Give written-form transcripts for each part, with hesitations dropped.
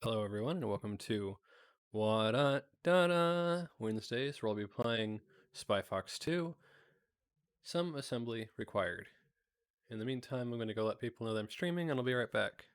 Hello, everyone, and welcome to What Da Wednesdays, where I'll be playing Spy Fox 2. Some assembly required. In the meantime, I'm going to go let people know that I'm streaming, and I'll be right back.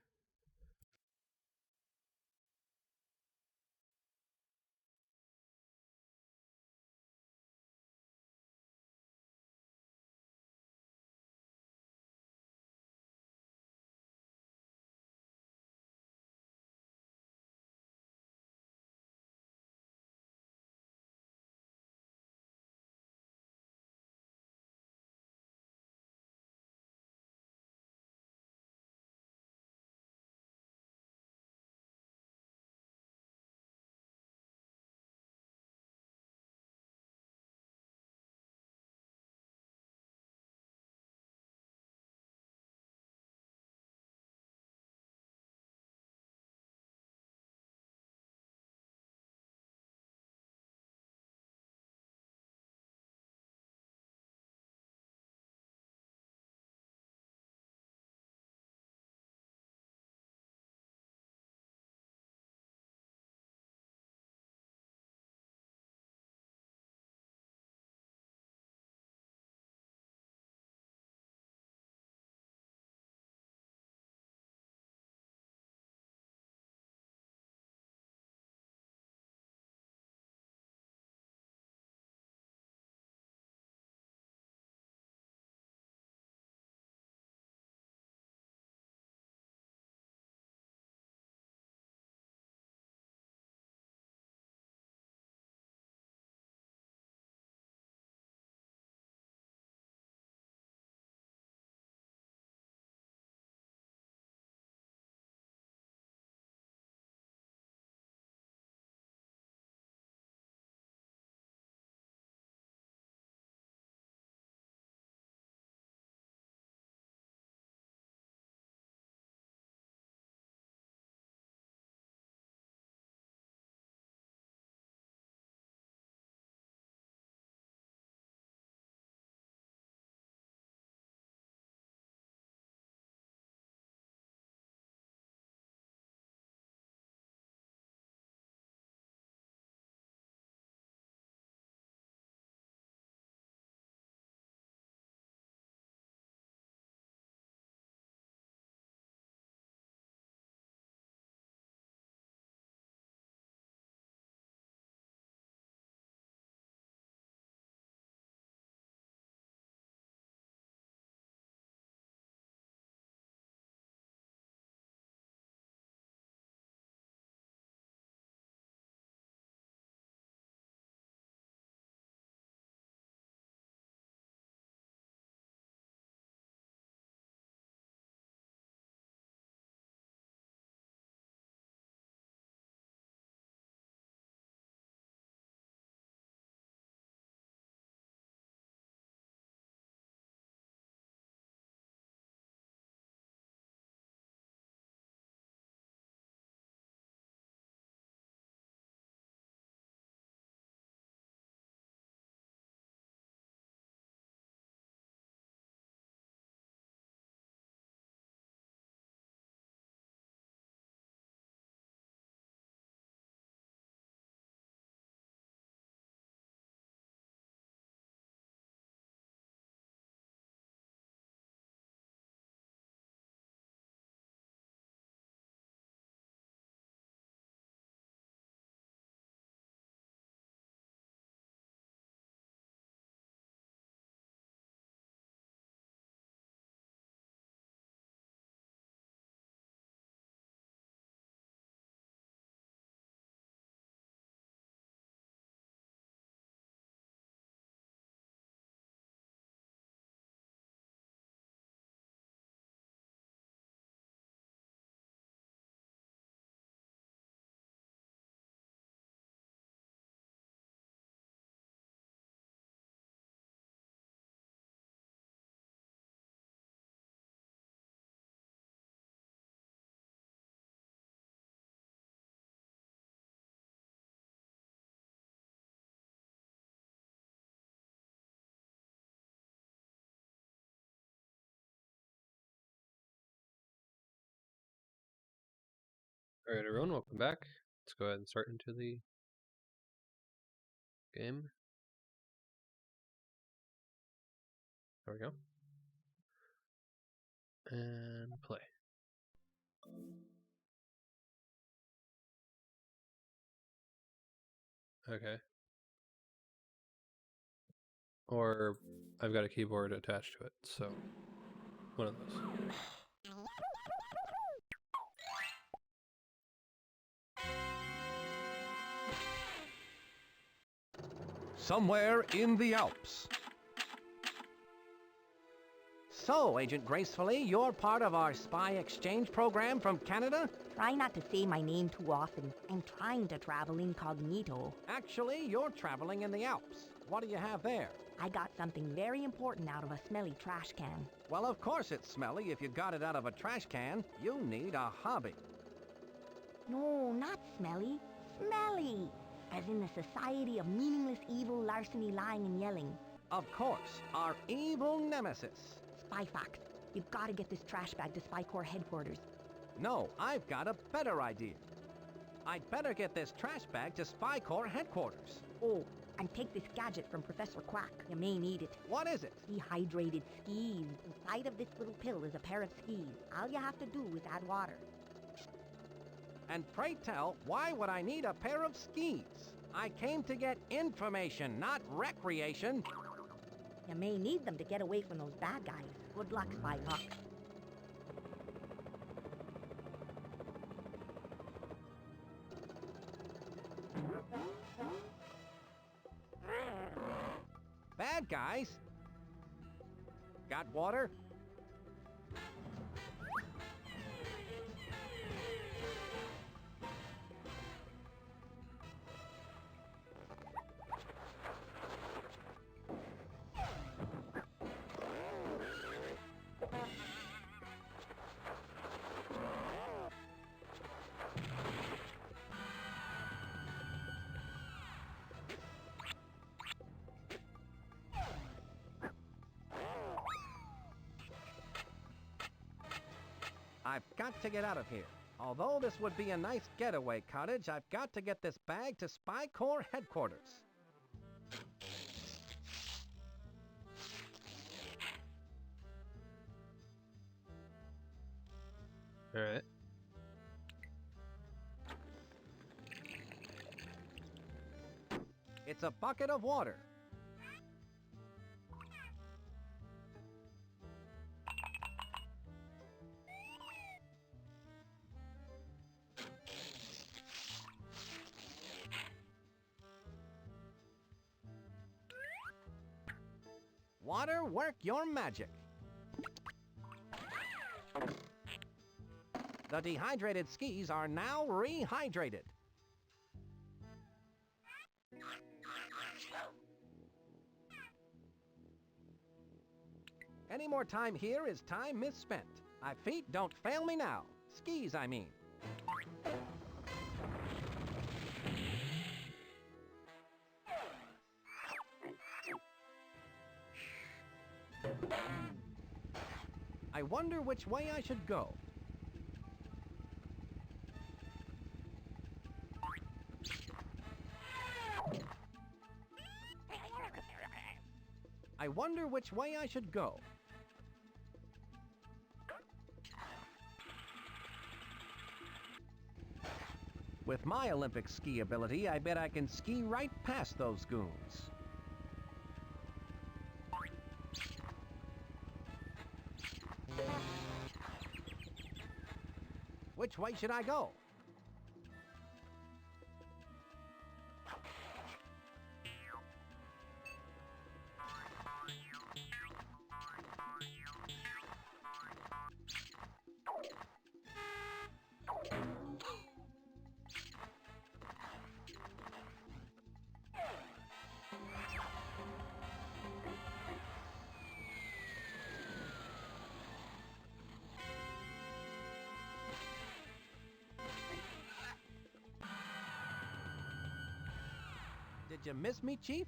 Alright, everyone, welcome back. Let's go ahead and start into the game. There we go. And play. Okay. Or I've got a keyboard attached to it, so one of those. Somewhere in the Alps. So, Agent Gracefully, you're part of our spy exchange program from Canada? Try not to say my name too often. I'm trying to travel incognito. Actually, you're traveling in the Alps. What do you have there? I got something very important out of a smelly trash can. Well, of course it's smelly if you got it out of a trash can. You need a hobby. No, not smelly. Smelly! As in the Society of Meaningless Evil Larceny Lying and Yelling. Of course, our evil nemesis. Spy Fox, you've got to get this trash bag to Spy Corps headquarters. No, I've got a better idea. I'd better get this trash bag to Spy Corps headquarters. Oh, and take this gadget from Professor Quack. You may need it. What is it? Dehydrated skis. Inside of this little pill is a pair of skis. All you have to do is add water. And pray tell, why would I need a pair of skis? I came to get information, not recreation. You may need them to get away from those bad guys. Good luck, Spy Fox. Bad guys? Got water? I've got to get out of here. Although this would be a nice getaway cottage, I've got to get this bag to Spy Corps headquarters. Alright. It's a bucket of water. Water, work your magic. The dehydrated skis are now rehydrated. Any more time here is time misspent. My feet don't fail me now. Skis, I mean. I wonder which way I should go. I wonder which way I should go. With my Olympic ski ability, I bet I can ski right past those goons. Which way should I go? Did you miss me, Chief?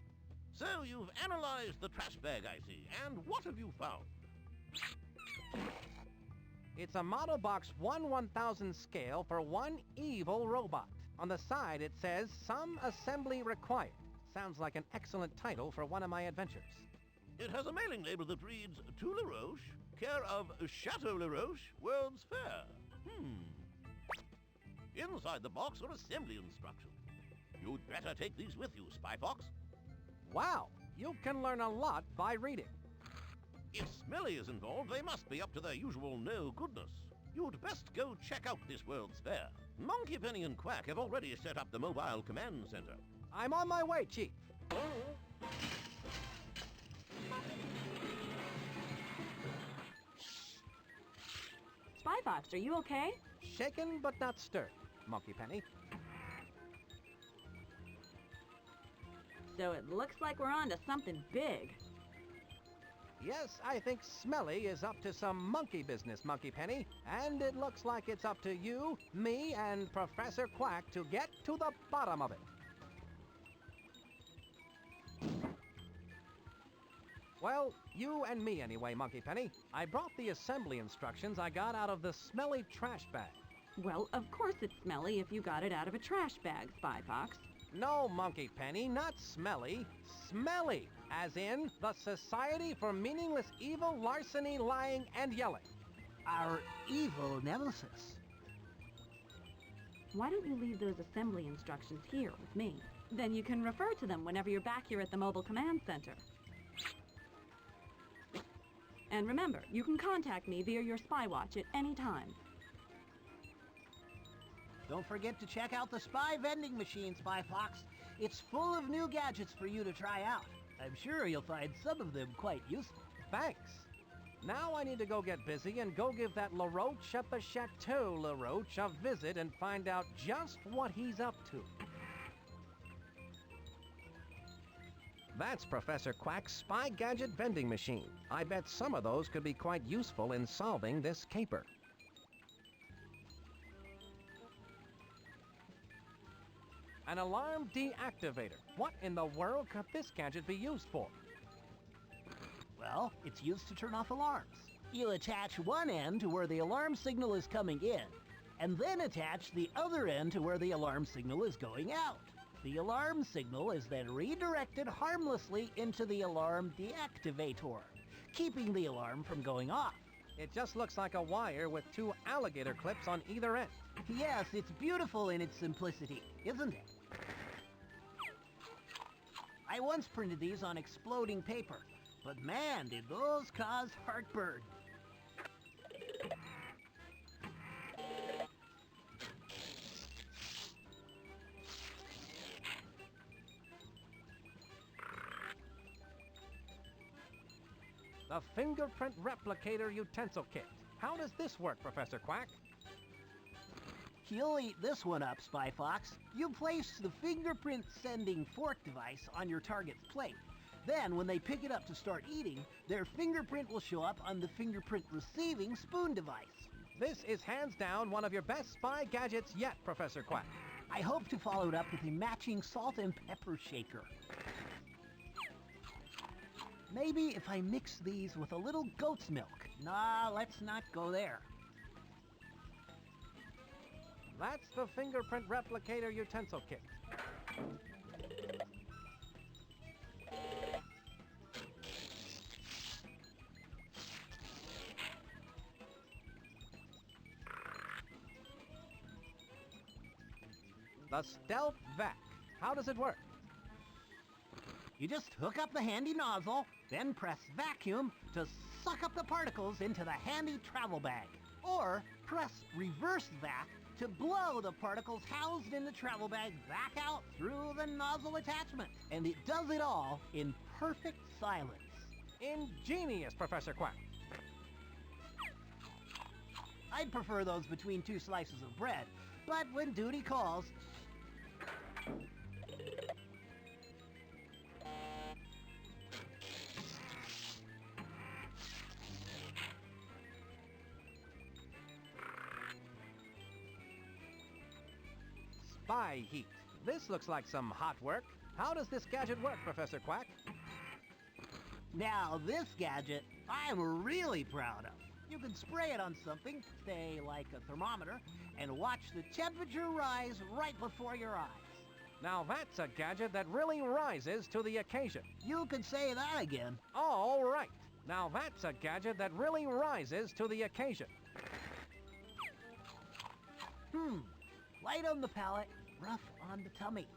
So you've analyzed the trash bag, I see. And what have you found? It's a model box 1/1000 scale for one evil robot. On the side it says, "Some assembly required." Sounds like an excellent title for one of my adventures. It has a mailing label that reads, "To La Roche, care of Chateau La Roche, World's Fair." Inside the box are assembly instructions. You'd better take these with you, Spy Fox. Wow, you can learn a lot by reading. If Smelly is involved, they must be up to their usual no-goodness. You'd best go check out this World's Fair. Monkey Penny and Quack have already set up the mobile command center. I'm on my way, Chief. Spy Fox, are you okay? Shaken but not stirred, Monkey Penny. So it looks like we're on to something big. Yes, I think Smelly is up to some monkey business, Monkey Penny. And it looks like it's up to you, me, and Professor Quack to get to the bottom of it. Well, you and me anyway, Monkey Penny. I brought the assembly instructions I got out of the smelly trash bag. Well, of course it's smelly if you got it out of a trash bag, Spy Fox. No, Monkey Penny, not smelly. Smelly, as in the Society for Meaningless Evil, Larceny, Lying, and Yelling. Our evil nemesis. Why don't you leave those assembly instructions here with me? Then you can refer to them whenever you're back here at the Mobile Command Center. And remember, you can contact me via your spy watch at any time. Don't forget to check out the spy vending machine, Spy Fox. It's full of new gadgets for you to try out. I'm sure you'll find some of them quite useful. Thanks. Now I need to go get busy and go give that LaRoche at the Chateau LaRoche a visit and find out just what he's up to. That's Professor Quack's spy gadget vending machine. I bet some of those could be quite useful in solving this caper. An alarm deactivator. What in the world could this gadget be used for? Well, it's used to turn off alarms. You attach one end to where the alarm signal is coming in, and then attach the other end to where the alarm signal is going out. The alarm signal is then redirected harmlessly into the alarm deactivator, keeping the alarm from going off. It just looks like a wire with two alligator clips on either end. Yes, it's beautiful in its simplicity, isn't it? I once printed these on exploding paper, but man, did those cause heartburn. The fingerprint replicator utensil kit. How does this work, Professor Quack? You'll eat this one up, Spy Fox. You place the fingerprint sending fork device on your target's plate. Then, when they pick it up to start eating, their fingerprint will show up on the fingerprint receiving spoon device. This is hands down one of your best spy gadgets yet, Professor Quack. I hope to follow it up with a matching salt and pepper shaker. Maybe if I mix these with a little goat's milk. Nah, let's not go there. That's the fingerprint replicator utensil kit. The stealth vac. How does it work? You just hook up the handy nozzle, then press vacuum to suck up the particles into the handy travel bag. Or press reverse vac to blow the particles housed in the travel bag back out through the nozzle attachment. And it does it all in perfect silence. Ingenious, Professor Quack. I'd prefer those between two slices of bread, but when duty calls... Spy heat. This looks like some hot work. How does this gadget work, Professor Quack? Now this gadget I'm really proud of. You can spray it on something, say like a thermometer, and watch the temperature rise right before your eyes. Now that's a gadget that really rises to the occasion. You could say that again. All right. Now that's a gadget that really rises to the occasion. Light on the palate, rough on the tummy.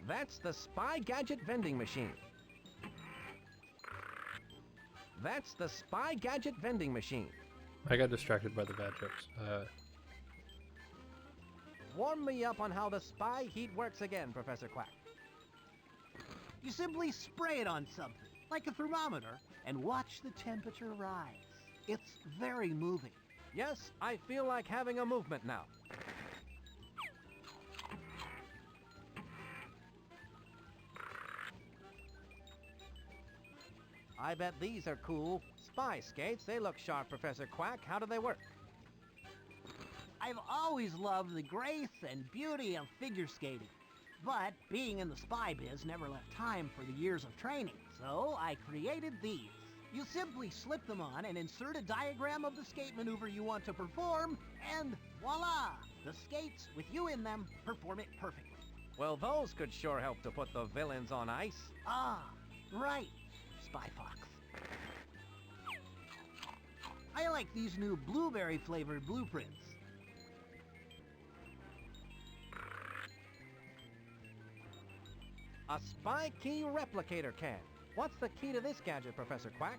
That's the Spy Gadget vending machine. That's the Spy Gadget vending machine. I got distracted by the bad jokes. Warm me up on how the spy heat works again, Professor Quack. You simply spray it on something, like a thermometer, and watch the temperature rise. It's very moving. Yes, I feel like having a movement now. I bet these are cool. Spy skates, they look sharp, Professor Quack. How do they work? I've always loved the grace and beauty of figure skating. But being in the spy biz never left time for the years of training, so I created these. You simply slip them on and insert a diagram of the skate maneuver you want to perform, and voila! The skates, with you in them, perform it perfectly. Well, those could sure help to put the villains on ice. Ah, right, Spy Fox. I like these new blueberry-flavored blueprints. A spy key replicator can. What's the key to this gadget, Professor Quack?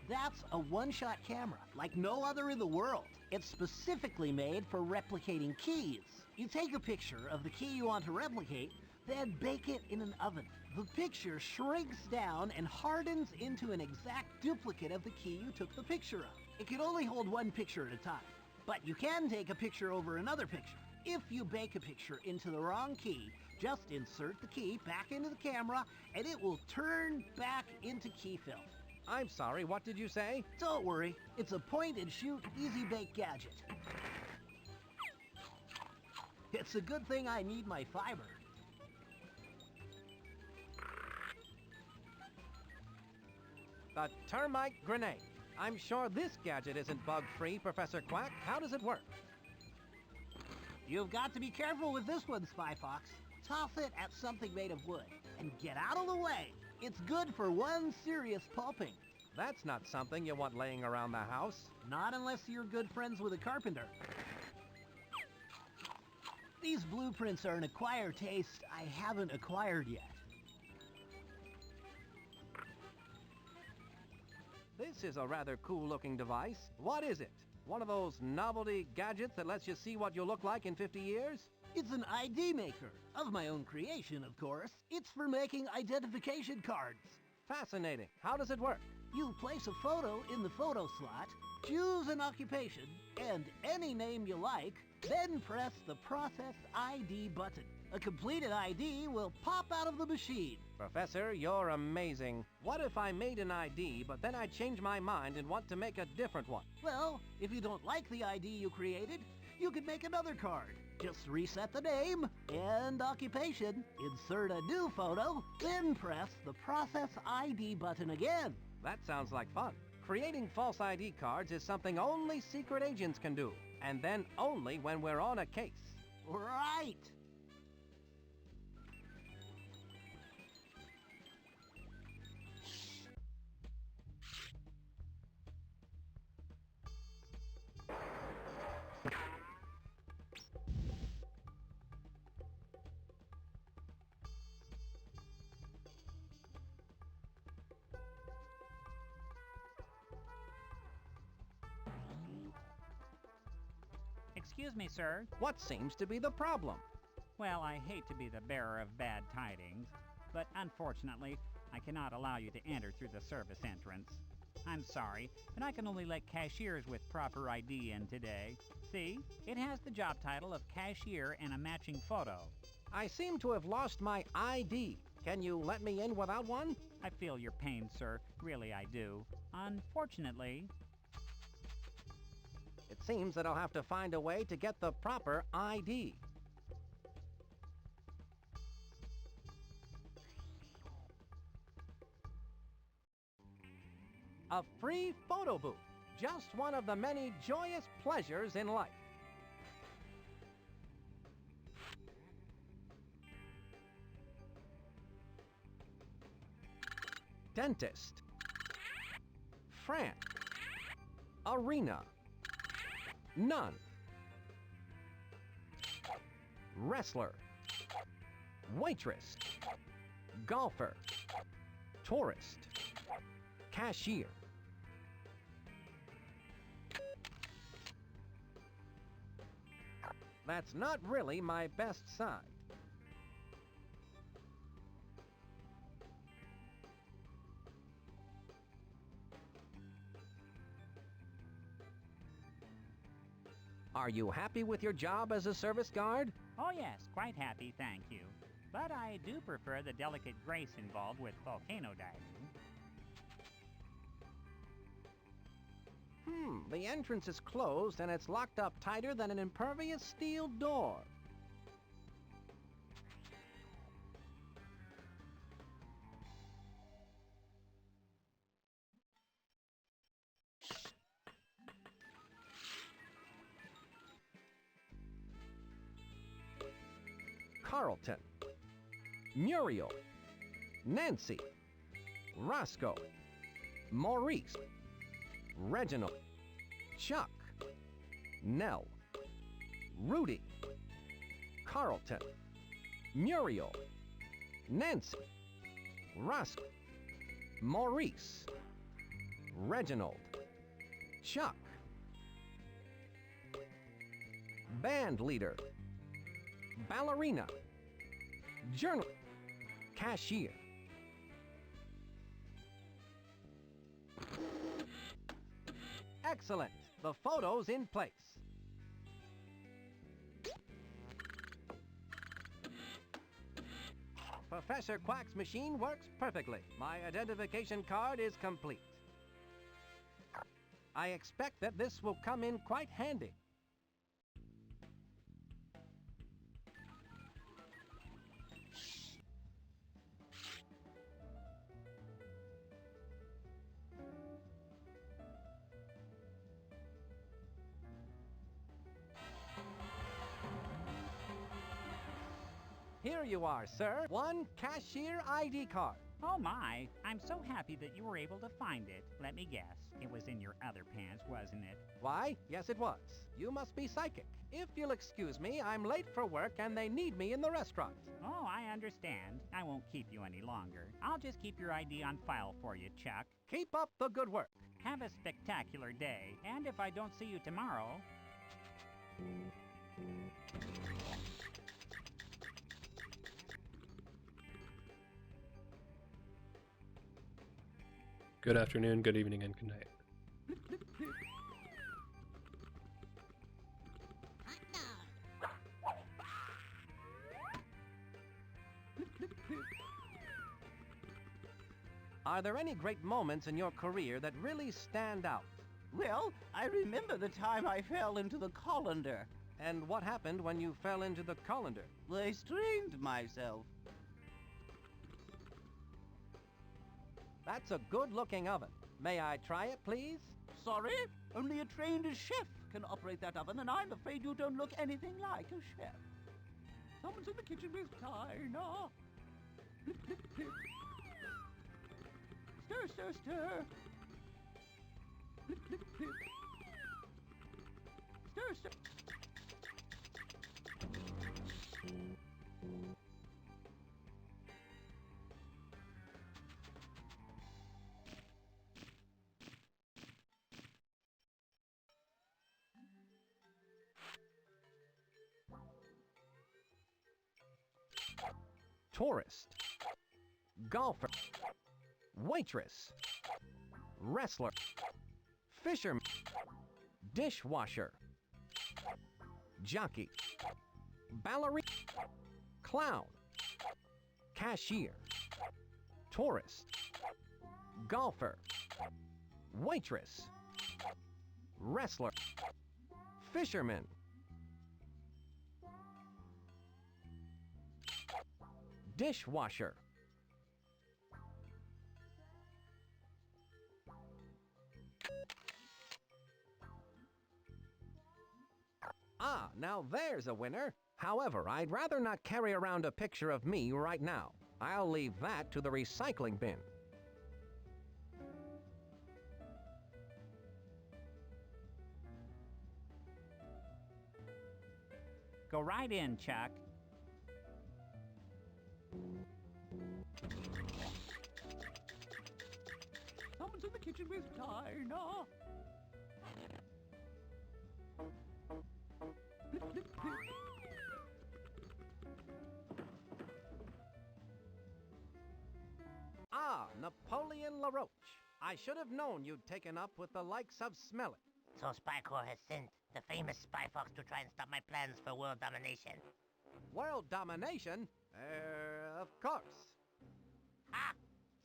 That's a one-shot camera, like no other in the world. It's specifically made for replicating keys. You take a picture of the key you want to replicate, then bake it in an oven. The picture shrinks down and hardens into an exact duplicate of the key you took the picture of. It can only hold one picture at a time, but you can take a picture over another picture. If you bake a picture into the wrong key, just insert the key back into the camera and it will turn back into key film. I'm sorry, what did you say? Don't worry, it's a point-and-shoot, easy-bake gadget. It's a good thing I need my fiber. The termite grenade. I'm sure this gadget isn't bug-free, Professor Quack. How does it work? You've got to be careful with this one, Spy Fox. Toss it at something made of wood and get out of the way. It's good for one serious pulping. That's not something you want laying around the house. Not unless you're good friends with a carpenter. These blueprints are an acquired taste I haven't acquired yet. This is a rather cool-looking device. What is it? One of those novelty gadgets that lets you see what you'll look like in 50 years? It's an ID maker. Of my own creation, of course. It's for making identification cards. Fascinating. How does it work? You place a photo in the photo slot, choose an occupation, and any name you like, then press the Process ID button. A completed ID will pop out of the machine. Professor, you're amazing. What if I made an ID, but then I change my mind and want to make a different one? Well, if you don't like the ID you created, you could make another card. Just reset the name and occupation, insert a new photo, then press the Process ID button again. That sounds like fun. Creating false ID cards is something only secret agents can do, and then only when we're on a case. Right! Excuse me, sir. What seems to be the problem? Well, I hate to be the bearer of bad tidings, but unfortunately, I cannot allow you to enter through the service entrance. I'm sorry, but I can only let cashiers with proper ID in today. See, it has the job title of cashier and a matching photo. I seem to have lost my ID. Can you let me in without one? I feel your pain, sir. Really, I do. Unfortunately... It seems that I'll have to find a way to get the proper ID. A free photo booth. Just one of the many joyous pleasures in life. Dentist. Fran. Arena. Nun. Wrestler. Waitress. Golfer. Tourist. Cashier. That's not really my best side. Are you happy with your job as a service guard? Oh yes, quite happy, thank you. But I do prefer the delicate grace involved with volcano diving. The entrance is closed and it's locked up tighter than an impervious steel door. Carlton. Muriel. Nancy. Roscoe. Maurice. Reginald. Chuck. Nell. Rudy. Carlton. Muriel. Nancy. Roscoe. Maurice. Reginald. Chuck. Band leader. Ballerina. Journal. Cashier. Excellent. The photo's in place. Professor Quack's machine works perfectly. My identification card is complete. I expect that this will come in quite handy. Here you are, sir. One cashier ID card. Oh my, I'm so happy that you were able to find it. Let me guess, it was in your other pants, wasn't it? Why, yes it was. You must be psychic. If you'll excuse me, I'm late for work and they need me in the restaurant. Oh, I understand. I won't keep you any longer. I'll just keep your ID on file for you, Chuck. Keep up the good work. Have a spectacular day, and if I don't see you tomorrow... Good afternoon, good evening, and good night. Are there any great moments in your career that really stand out? Well, I remember the time I fell into the colander. And what happened when you fell into the colander? I strained myself. That's a good-looking oven. May I try it, please? Sorry, only a trained chef can operate that oven, and I'm afraid you don't look anything like a chef. Someone's in the kitchen with China. Flip, flip, flip. Stir, stir, stir. Flip, flip, flip. Stir, stir. Tourist. Golfer. Waitress. Wrestler. Fisherman. Dishwasher. Jockey. Ballerina. Clown. Cashier. Tourist. Golfer. Waitress. Wrestler. Fisherman. Dishwasher. Ah, now there's a winner. However, I'd rather not carry around a picture of me right now. I'll leave that to the recycling bin. Go right in, Chuck. Someone's in the kitchen with Dinah. Ah, Napoleon LaRoche. I should have known you'd taken up with the likes of Smelly. So Spy Corps has sent the famous Spy Fox to try and stop my plans for world domination. World domination? Of course. Ah!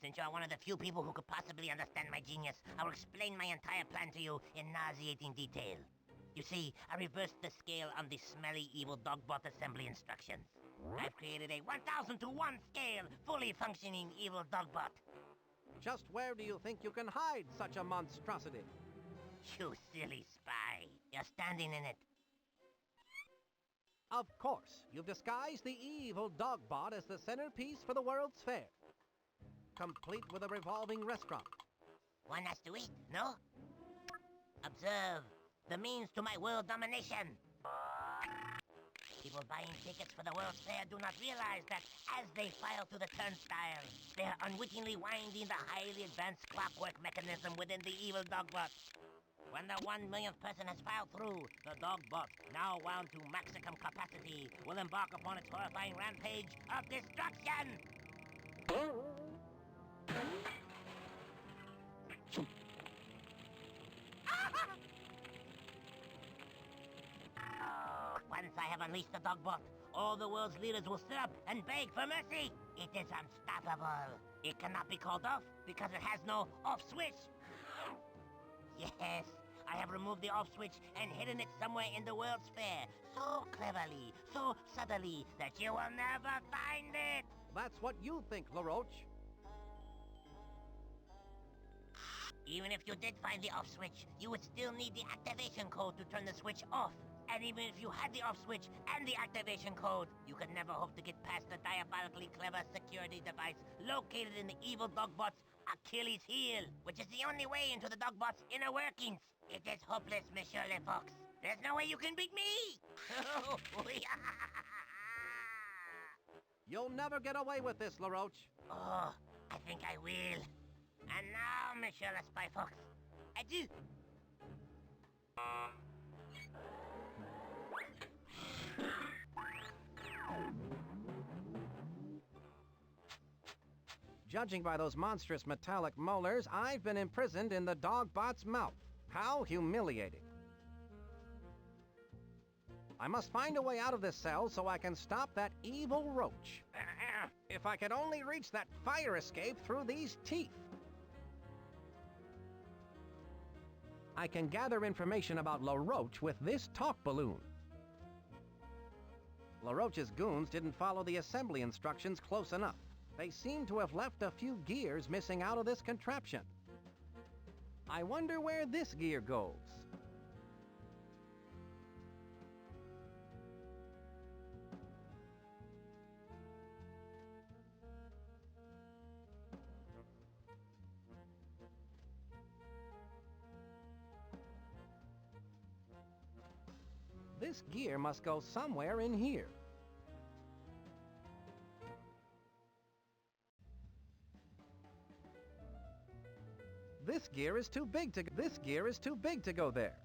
Since you're one of the few people who could possibly understand my genius, I will explain my entire plan to you in nauseating detail. You see, I reversed the scale on the smelly evil dogbot assembly instructions. I've created a 1,000 to 1 scale, fully functioning evil dogbot. Just where do you think you can hide such a monstrosity? You silly spy. You're standing in it. Of course, you've disguised the evil dogbot as the centerpiece for the World's Fair. Complete with a revolving restaurant. One has to eat, no? Observe the means to my world domination. People buying tickets for the World's Fair do not realize that as they file through the turnstile, they are unwittingly winding the highly advanced clockwork mechanism within the evil dogbot. When the 1 millionth person has filed through, the dogbot, now wound to maximum capacity, will embark upon its horrifying rampage of destruction! Once I have unleashed the dogbot, all the world's leaders will sit up and beg for mercy. It is unstoppable. It cannot be called off because it has no off switch. Yes, I have removed the off switch and hidden it somewhere in the World's Fair, so cleverly, so subtly, that you will never find it. That's what you think, LaRoche. Even if you did find the off switch, you would still need the activation code to turn the switch off. And even if you had the off switch and the activation code, you could never hope to get past the diabolically clever security device located in the evil dogbot's Achilles heel, which is the only way into the dogbot's inner workings. It is hopeless, Monsieur Le Fox. There's no way you can beat me! You'll never get away with this, LaRoche. Oh, I think I will. And now, Monsieur Le Spy Fox, adieu! Judging by those monstrous metallic molars, I've been imprisoned in the dogbot's mouth. How humiliating. I must find a way out of this cell so I can stop that evil roach. If I could only reach that fire escape through these teeth. I can gather information about LaRoche with this talk balloon. LaRoche's goons didn't follow the assembly instructions close enough. They seem to have left a few gears missing out of this contraption. I wonder where this gear goes. This gear must go somewhere in here. This gear is too big to go there.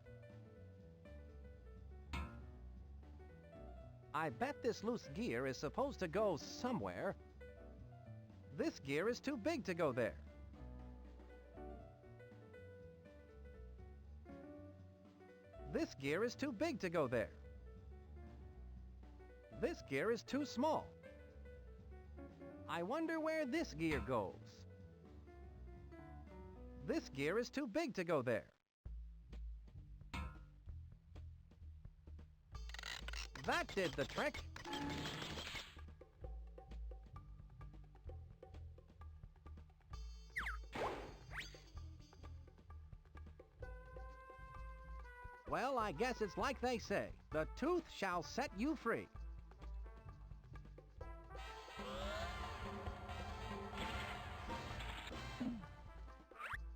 I bet this loose gear is supposed to go somewhere. This gear is too big to go there. This gear is too big to go there. This gear is too small. I wonder where this gear goes. This gear is too big to go there. That did the trick. Well, I guess it's like they say. The tooth shall set you free.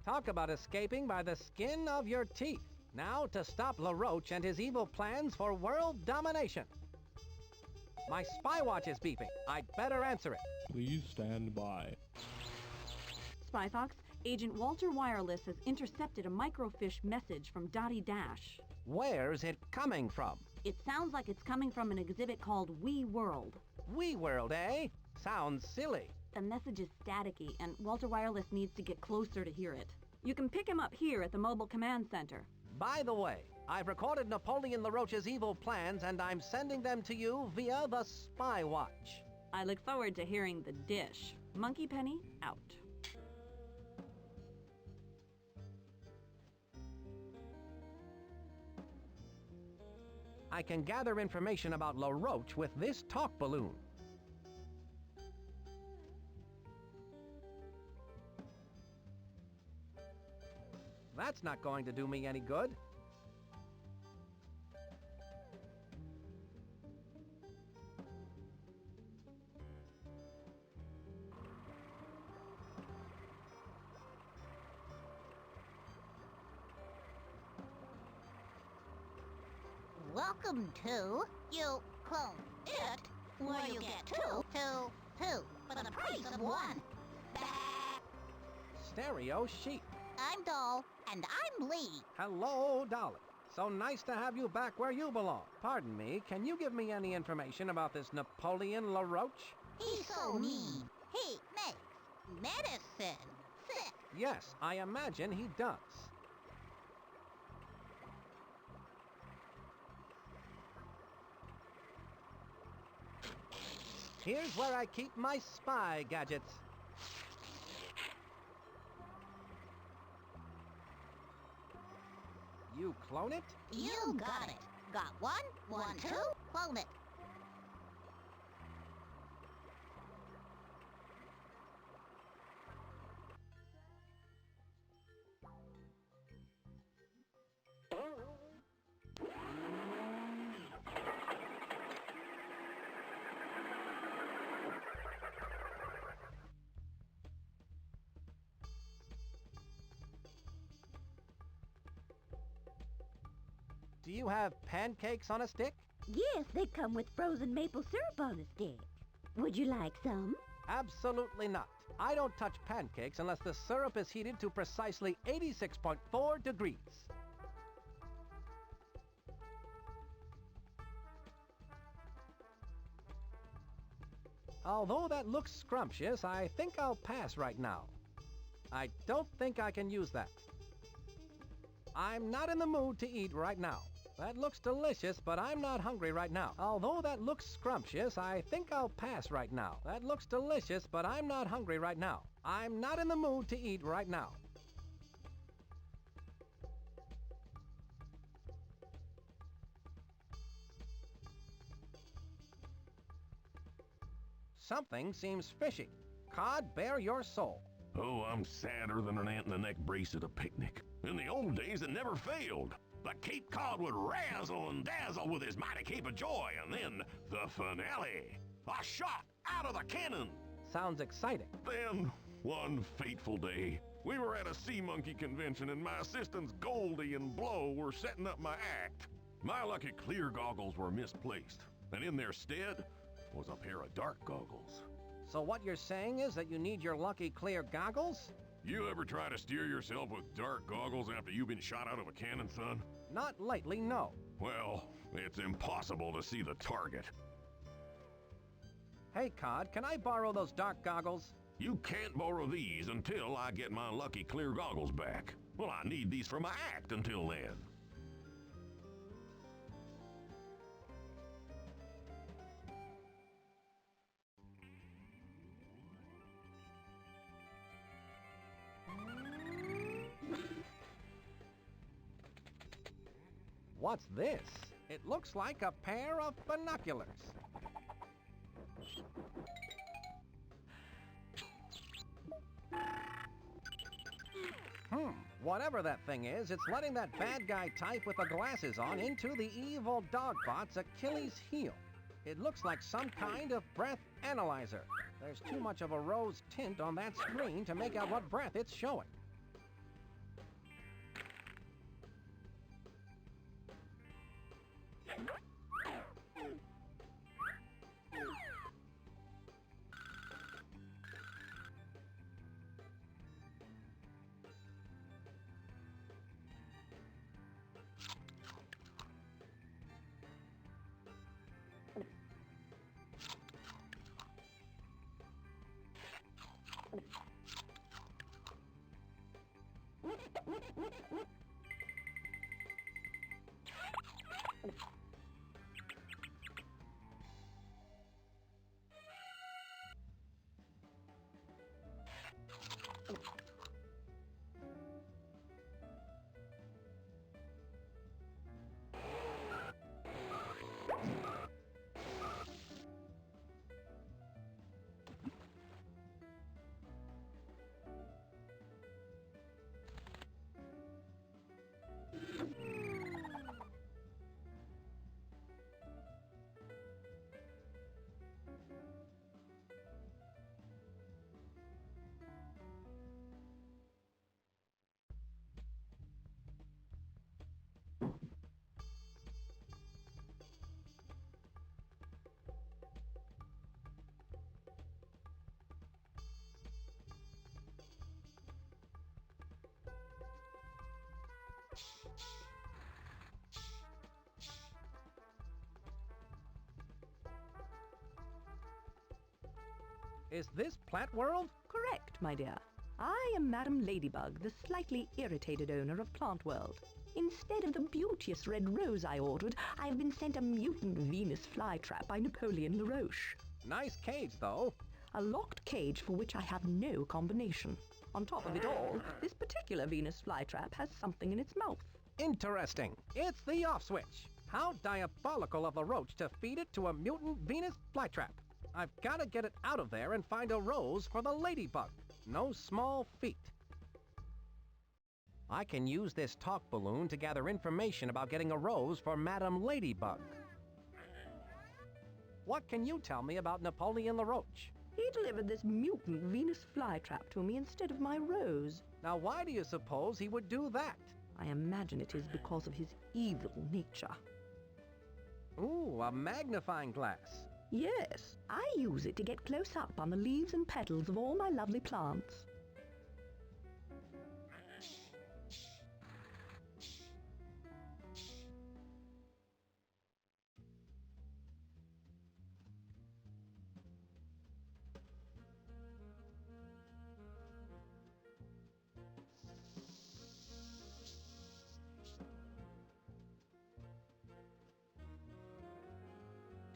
Talk about escaping by the skin of your teeth. Now to stop LaRoche and his evil plans for world domination. My spy watch is beeping. I'd better answer it. Please stand by. Spy Fox, Agent Walter Wireless has intercepted a microfiche message from Dottie Dash. Where's it coming from? It sounds like it's coming from an exhibit called We World. We World, eh? Sounds silly. The message is staticky, and Walter Wireless needs to get closer to hear it. You can pick him up here at the Mobile Command Center. By the way, I've recorded Napoleon LaRoche's evil plans, and I'm sending them to you via the Spy Watch. I look forward to hearing the dish. Monkey Penny, out. I can gather information about LaRoche with this talk balloon. That's not going to do me any good. Welcome to you clone it, where you get two for the price of one. Stereo sheep. I'm Doll, and I'm Lee. Hello, Dolly. So nice to have you back where you belong. Pardon me, can you give me any information about this Napoleon LaRoche? He's so mean. He makes medicine sick. Yes, I imagine he does. Here's where I keep my spy gadgets. You clone it? You got it. Got one, two, clone it. Do you have pancakes on a stick? Yes, they come with frozen maple syrup on a stick. Would you like some? Absolutely not. I don't touch pancakes unless the syrup is heated to precisely 86.4 degrees. Although that looks scrumptious, I think I'll pass right now. I don't think I can use that. I'm not in the mood to eat right now. That looks delicious, but I'm not hungry right now. Although that looks scrumptious, I think I'll pass right now. That looks delicious, but I'm not hungry right now. I'm not in the mood to eat right now. Something seems fishy. Cod, bare your soul. Oh, I'm sadder than an ant in the neck brace at a picnic. In the old days, it never failed. The Cape Cod would razzle and dazzle with his mighty cape of joy, and then the finale. A shot out of the cannon. Sounds exciting. Then, one fateful day, we were at a sea monkey convention, and my assistants Goldie and Blow were setting up my act. My lucky clear goggles were misplaced, and in their stead was a pair of dark goggles. So what you're saying is that you need your lucky clear goggles? You ever try to steer yourself with dark goggles after you've been shot out of a cannon, son? Not lately, no. Well, it's impossible to see the target. Hey, Cod, can I borrow those dark goggles? You can't borrow these until I get my lucky clear goggles back. Well, I need these for my act until then. What's this? It looks like a pair of binoculars. Whatever that thing is, it's letting that bad guy type with the glasses on into the evil dogbot's Achilles heel. It looks like some kind of breath analyzer. There's too much of a rose tint on that screen to make out what breath it's showing. Is this Plant World? Correct, my dear. I am Madam Ladybug, the slightly irritated owner of Plant World. Instead of the beauteous red rose I ordered, I have been sent a mutant Venus flytrap by Napoleon LaRoche. Nice cage, though. A locked cage for which I have no combination. On top of it all, this particular Venus flytrap has something in its mouth. Interesting. It's the off switch. How diabolical of LaRoche to feed it to a mutant Venus flytrap. I've got to get it out of there and find a rose for the ladybug. No small feat. I can use this talk balloon to gather information about getting a rose for Madame Ladybug. What can you tell me about Napoleon LaRoche? He delivered this mutant Venus flytrap to me instead of my rose. Now, why do you suppose he would do that? I imagine it is because of his evil nature. Ooh, a magnifying glass. Yes, I use it to get close up on the leaves and petals of all my lovely plants.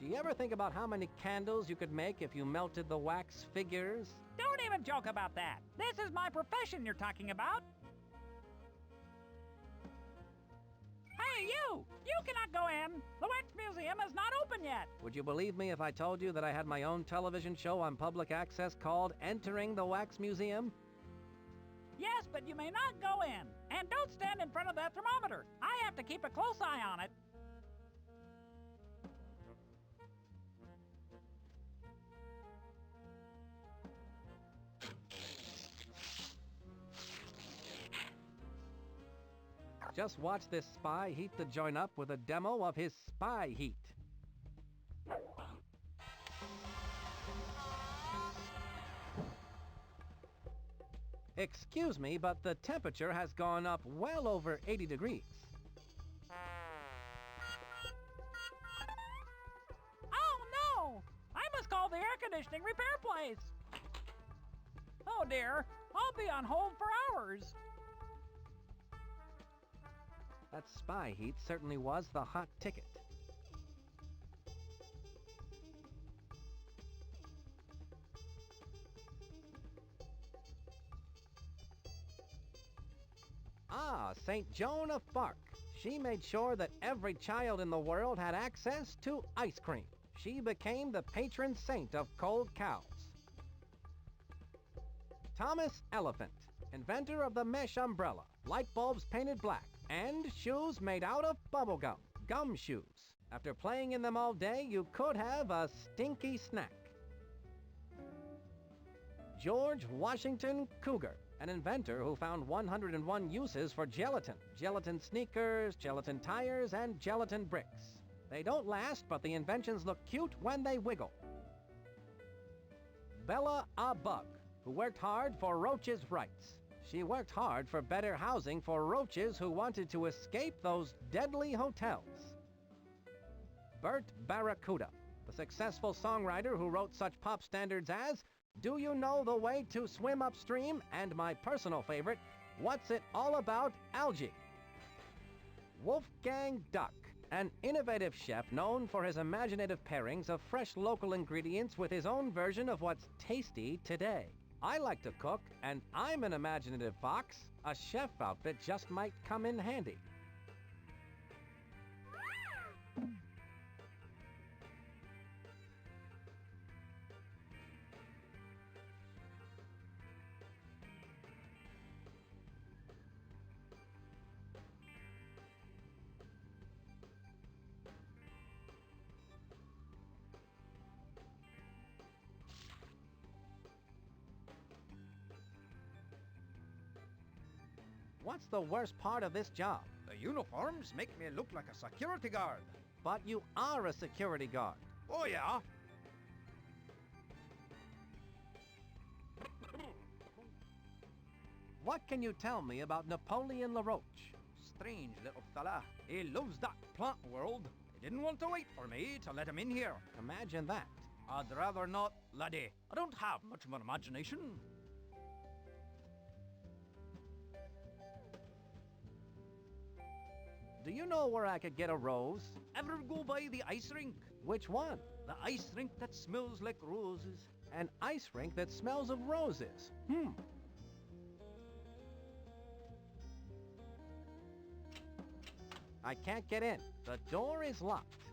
Do you ever think about how many candles you could make if you melted the wax figures? Don't even joke about that. This is my profession you're talking about. Hey, you! You cannot go in! The Wax Museum is not open yet! Would you believe me if I told you that I had my own television show on public access called Entering the Wax Museum? Yes, but you may not go in. And don't stand in front of that thermometer. I have to keep a close eye on it. Just watch this spy heat the joint up with a demo of his spy heat. Excuse me, but the temperature has gone up well over 80 degrees. Oh, no! I must call the air conditioning repair place. Oh, dear. I'll be on hold for hours. That spy heat certainly was the hot ticket. Ah, St. Joan of Arc. She made sure that every child in the world had access to ice cream. She became the patron saint of cold cows. Thomas Elephant, inventor of the mesh umbrella, light bulbs painted black, and shoes made out of bubble gum, gum shoes. After playing in them all day, you could have a stinky snack. George Washington Cougar, an inventor who found 101 uses for gelatin. Gelatin sneakers, gelatin tires, and gelatin bricks. They don't last, but the inventions look cute when they wiggle. Bella a Bug, who worked hard for roaches' rights. She worked hard for better housing for roaches who wanted to escape those deadly hotels. Bert Barracuda, the successful songwriter who wrote such pop standards as Do You Know the Way to Swim Upstream? And my personal favorite, What's It All About, Algae? Wolfgang Duck, an innovative chef known for his imaginative pairings of fresh local ingredients with his own version of what's tasty today. I like to cook, and I'm an imaginative fox. A chef outfit just might come in handy. What's the worst part of this job? The uniforms make me look like a security guard. But you are a security guard. Oh, yeah? What can you tell me about Napoleon LaRoche? Strange little fella. He loves that plant world. He didn't want to wait for me to let him in here. Imagine that. I'd rather not, laddie. I don't have much of an imagination. Do you know where I could get a rose? Ever go by the ice rink? Which one? The ice rink that smells like roses. An ice rink that smells of roses. I can't get in. The door is locked.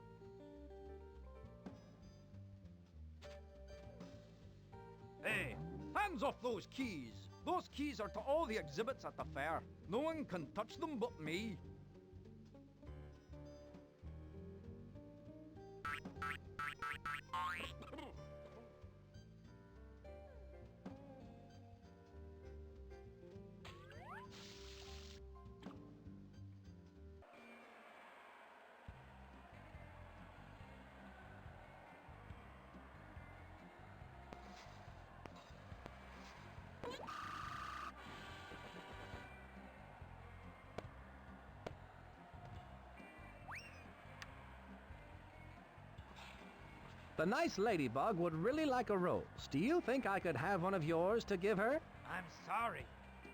Hey, hands off those keys. Those keys are to all the exhibits at the fair. No one can touch them but me. The nice ladybug would really like a rose. Do you think I could have one of yours to give her? I'm sorry,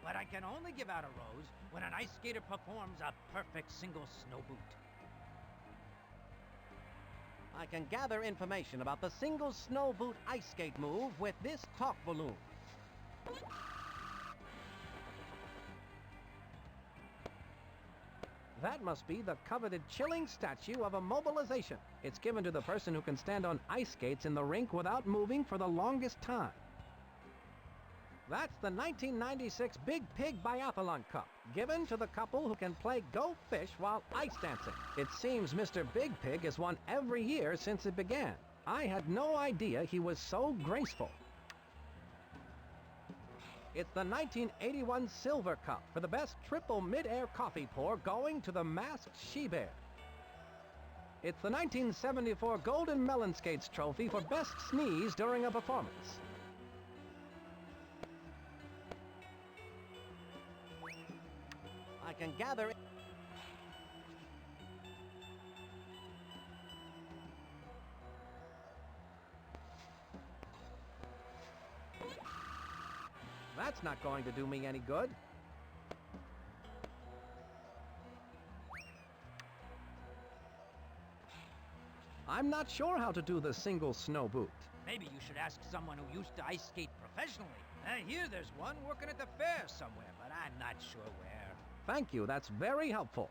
but I can only give out a rose when an ice skater performs a perfect single snow boot. I can gather information about the single snow boot ice skate move with this talk balloon. That must be the coveted chilling statue of immobilization. It's given to the person who can stand on ice skates in the rink without moving for the longest time. That's the 1996 Big Pig Biathlon Cup, given to the couple who can play Go Fish while ice dancing. It seems Mr. Big Pig has won every year since it began. I had no idea he was so graceful. It's the 1981 Silver Cup for the best triple mid-air coffee pour going to the masked she-bear. It's the 1974 Golden Melon Skates Trophy for best sneeze during a performance. I can gather... That's not going to do me any good. I'm not sure how to do the single snow boot. Maybe you should ask someone who used to ice skate professionally. I hear there's one working at the fair somewhere, but I'm not sure where. Thank you, that's very helpful.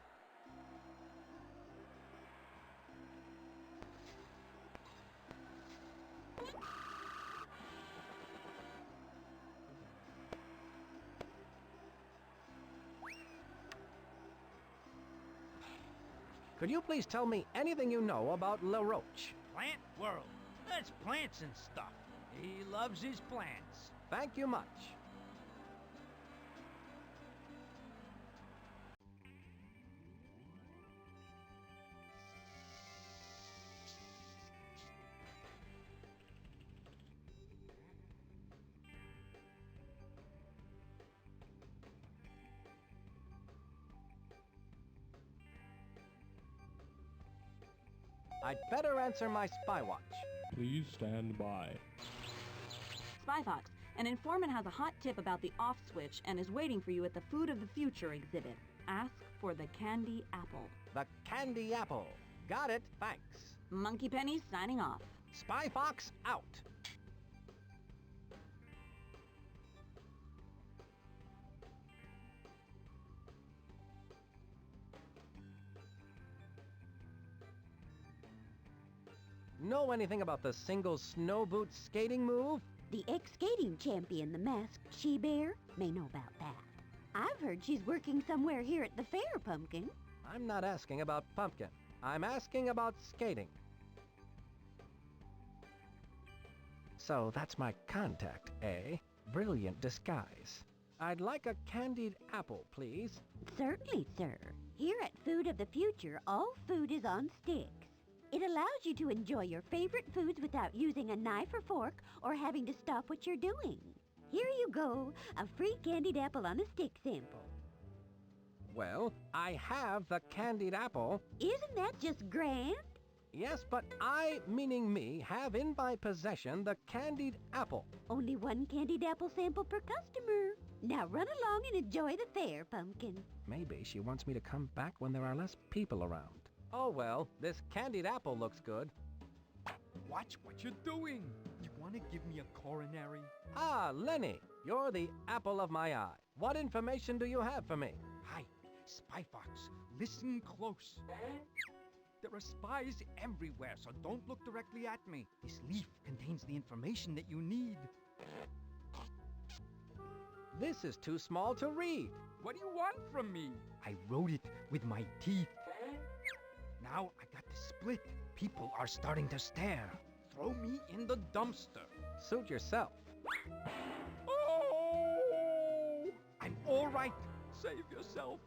Could you please tell me anything you know about LaRoche? Plant world. That's plants and stuff. He loves his plants. Thank you much. I'd better answer my spy watch. Please stand by. Spy Fox, an informant has a hot tip about the off switch and is waiting for you at the Food of the Future exhibit. Ask for the candy apple. The candy apple. Got it, thanks. Monkey Penny signing off. Spy Fox out. Know anything about the single snow boot skating move? The ex-skating champion, the masked she-bear, may know about that. I've heard she's working somewhere here at the fair, Pumpkin. I'm not asking about Pumpkin. I'm asking about skating. So that's my contact, eh? Brilliant disguise. I'd like a candied apple, please. Certainly, sir. Here at Food of the Future, all food is on sticks. It allows you to enjoy your favorite foods without using a knife or fork or having to stop what you're doing. Here you go, a free candied apple on a stick sample. Well, I have the candied apple. Isn't that just grand? Yes, but I, meaning me, have in my possession the candied apple. Only one candied apple sample per customer. Now run along and enjoy the fair, Pumpkin. Maybe she wants me to come back when there are less people around. Oh well, this candied apple looks good. Watch what you're doing. You want to give me a coronary? Ah, Lenny, you're the apple of my eye. What information do you have for me? Hi, Spy Fox. Listen close. There are spies everywhere, so don't look directly at me. This leaf contains the information that you need. This is too small to read. What do you want from me? I wrote it with my teeth. Now I got to split. People are starting to stare. Throw me in the dumpster. Suit yourself. Oh! I'm all right. Save yourself.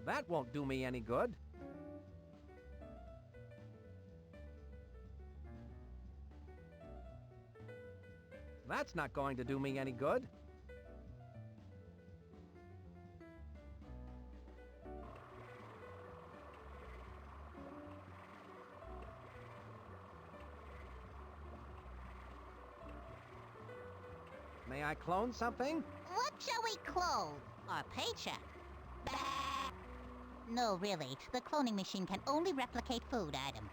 That won't do me any good. That's not going to do me any good. May I clone something? What shall we clone? Our paycheck? Bah! No, really. The cloning machine can only replicate food items.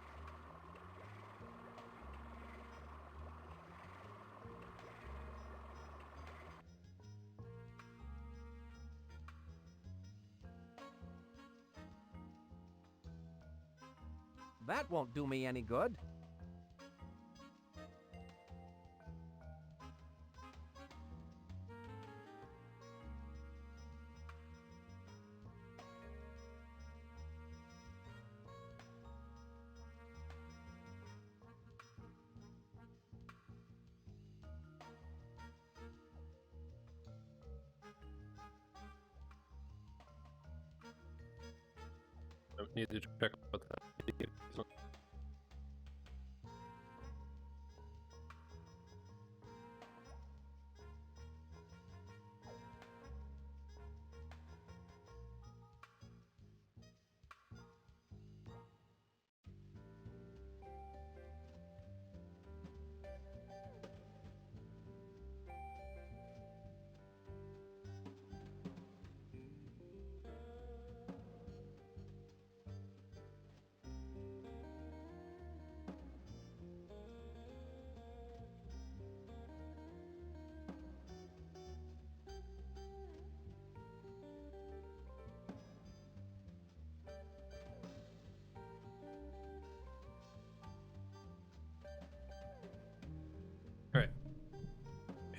That won't do me any good. I need to check out that.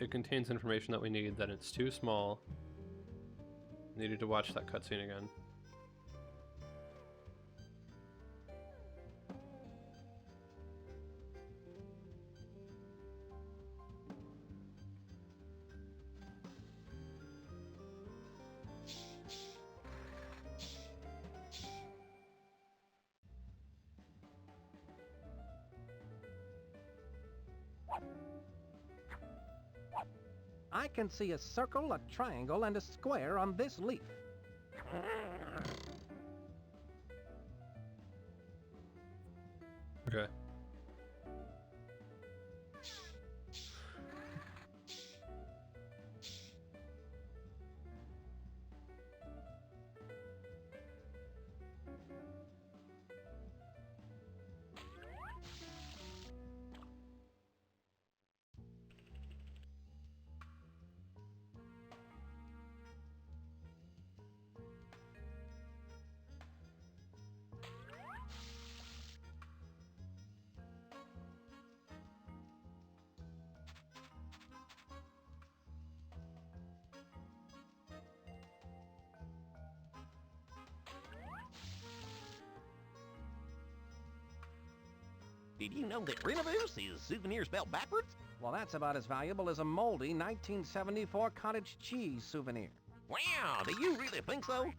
it contains information that we need, then it's too small. Needed to watch that cutscene again. I can see a circle, a triangle, and a square on this leaf. Okay. Did you know that Renovoos is souvenir spelled backwards? Well, that's about as valuable as a moldy 1974 cottage cheese souvenir. Wow, do you really think so?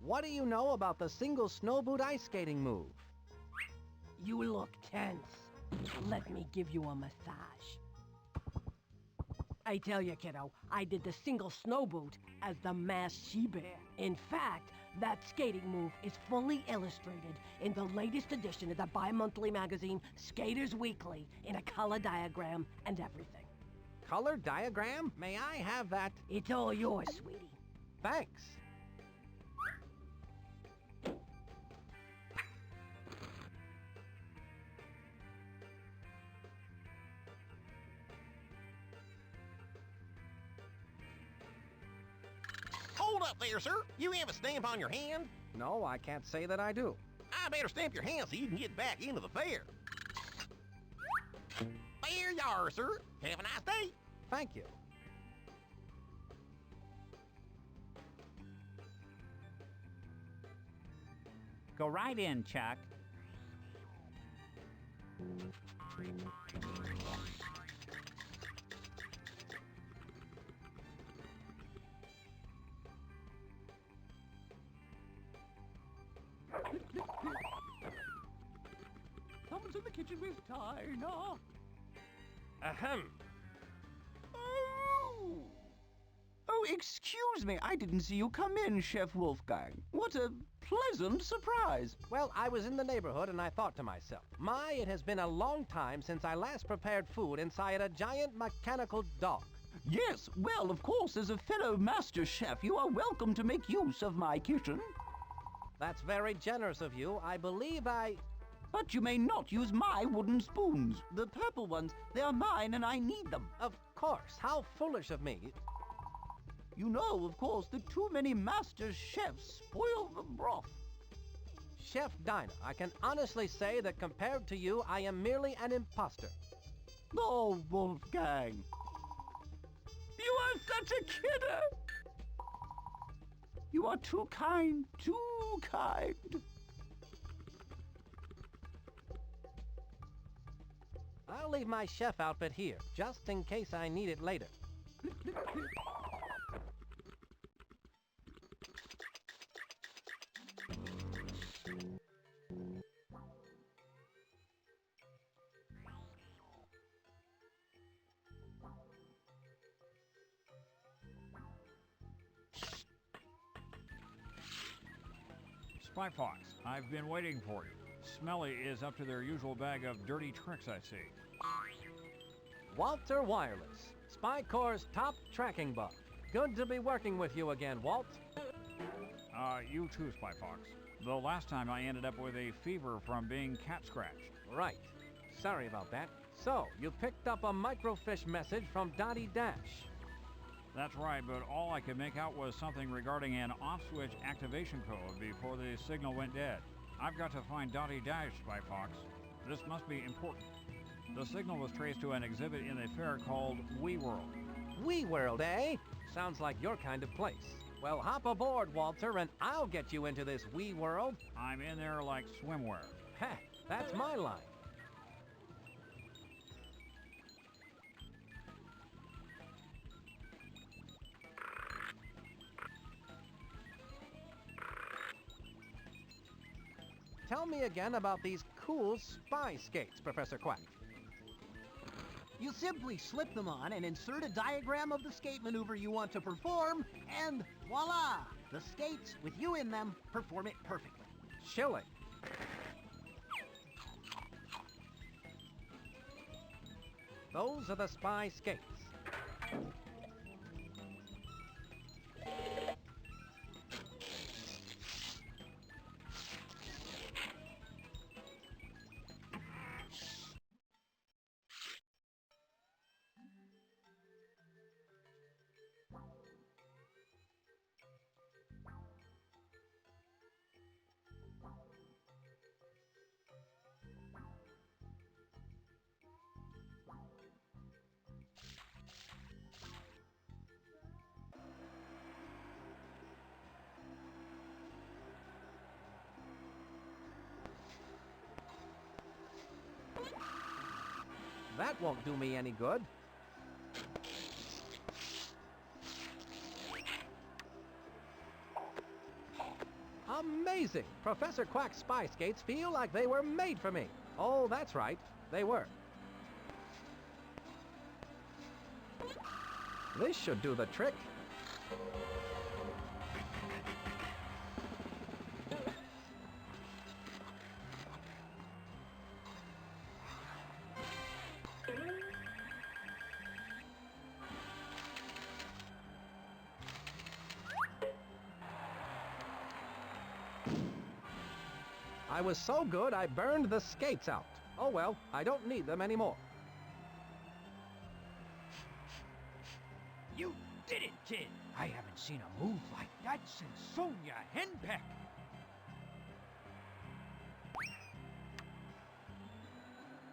What do you know about the single snowboot ice skating move? You look tense. Let me give you a massage. I tell you, kiddo, I did the single snow boot as the masked she-bear. In fact, that skating move is fully illustrated in the latest edition of the bi-monthly magazine Skaters Weekly in a color diagram and everything. Color diagram? May I have that? It's all yours, sweetie. Thanks. Hold up there, sir. You have a stamp on your hand? No, I can't say that I do. I better stamp your hand so you can get back into the fair. There you are, sir. Have a nice day. Thank you. Go right in, Chuck. Someone's in the kitchen with Dinah. Ahem. Oh, excuse me. I didn't see you come in, Chef Wolfgang. What a pleasant surprise. Well, I was in the neighborhood and I thought to myself, my, it has been a long time since I last prepared food inside a giant mechanical dog. Yes, well, of course, as a fellow master chef, you are welcome to make use of my kitchen. That's very generous of you. I believe I... But you may not use my wooden spoons. The purple ones, they are mine and I need them. Of course. How foolish of me. You know, of course, that too many master chefs spoil the broth. Chef Dinah, I can honestly say that compared to you, I am merely an imposter. Oh, Wolfgang. You are such a kidder. You are too kind, too kind. I'll leave my chef outfit here, just in case I need it later. Spy Fox, I've been waiting for you. Smelly is up to their usual bag of dirty tricks, I see. Walter Wireless, Spy Corps' top tracking bug. Good to be working with you again, Walt. You too, Spy Fox. Though last time I ended up with a fever from being cat scratched. Right. Sorry about that. So, you picked up a microfiche message from Dottie Dash. That's right, but all I could make out was something regarding an off-switch activation code before the signal went dead. I've got to find Dottie Dash, Spy Fox. This must be important. The signal was traced to an exhibit in the fair called Wee World. Wee World, eh? Sounds like your kind of place. Well, hop aboard, Walter, and I'll get you into this Wee World. I'm in there like swimwear. Heh, that's my line. Tell me again about these cool spy skates, Professor Quack. You simply slip them on and insert a diagram of the skate maneuver you want to perform, and voila! The skates, with you in them, perform it perfectly. Chilly. Those are the spy skates. That won't do me any good. Amazing! Professor Quack's spy skates feel like they were made for me. Oh, that's right. They were. This should do the trick. I was so good I burned the skates out. Oh well, I don't need them anymore. You did it, kid! I haven't seen a move like that since Sonia Henpeck.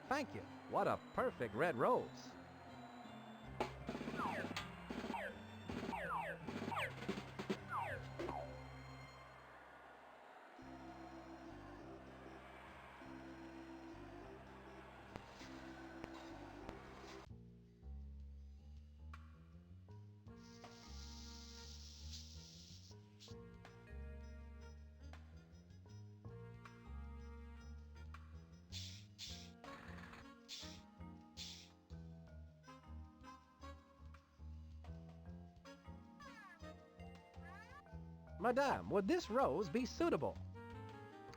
Thank you. What a perfect red rose. Madame, would this rose be suitable?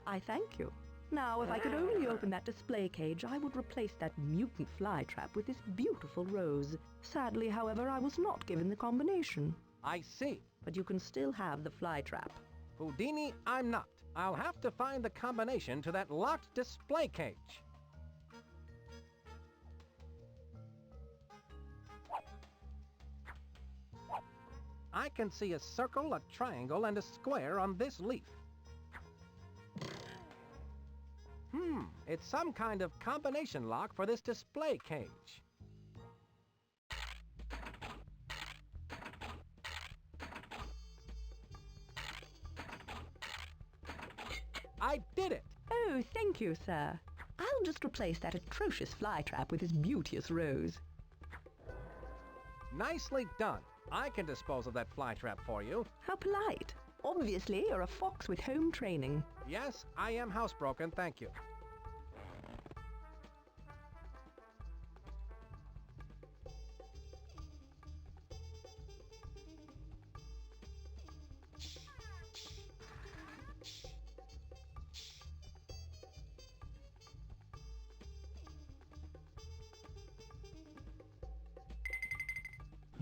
I thank you. Now, if I could only open that display cage, I would replace that mutant flytrap with this beautiful rose. Sadly, however, I was not given the combination. I see. But you can still have the flytrap. Houdini, I'm not. I'll have to find the combination to that locked display cage. I can see a circle, a triangle, and a square on this leaf. It's some kind of combination lock for this display cage. I did it! Oh, thank you, sir. I'll just replace that atrocious flytrap with this beauteous rose. Nicely done. I can dispose of that flytrap for you. How polite. Obviously, you're a fox with home training. Yes, I am housebroken, thank you.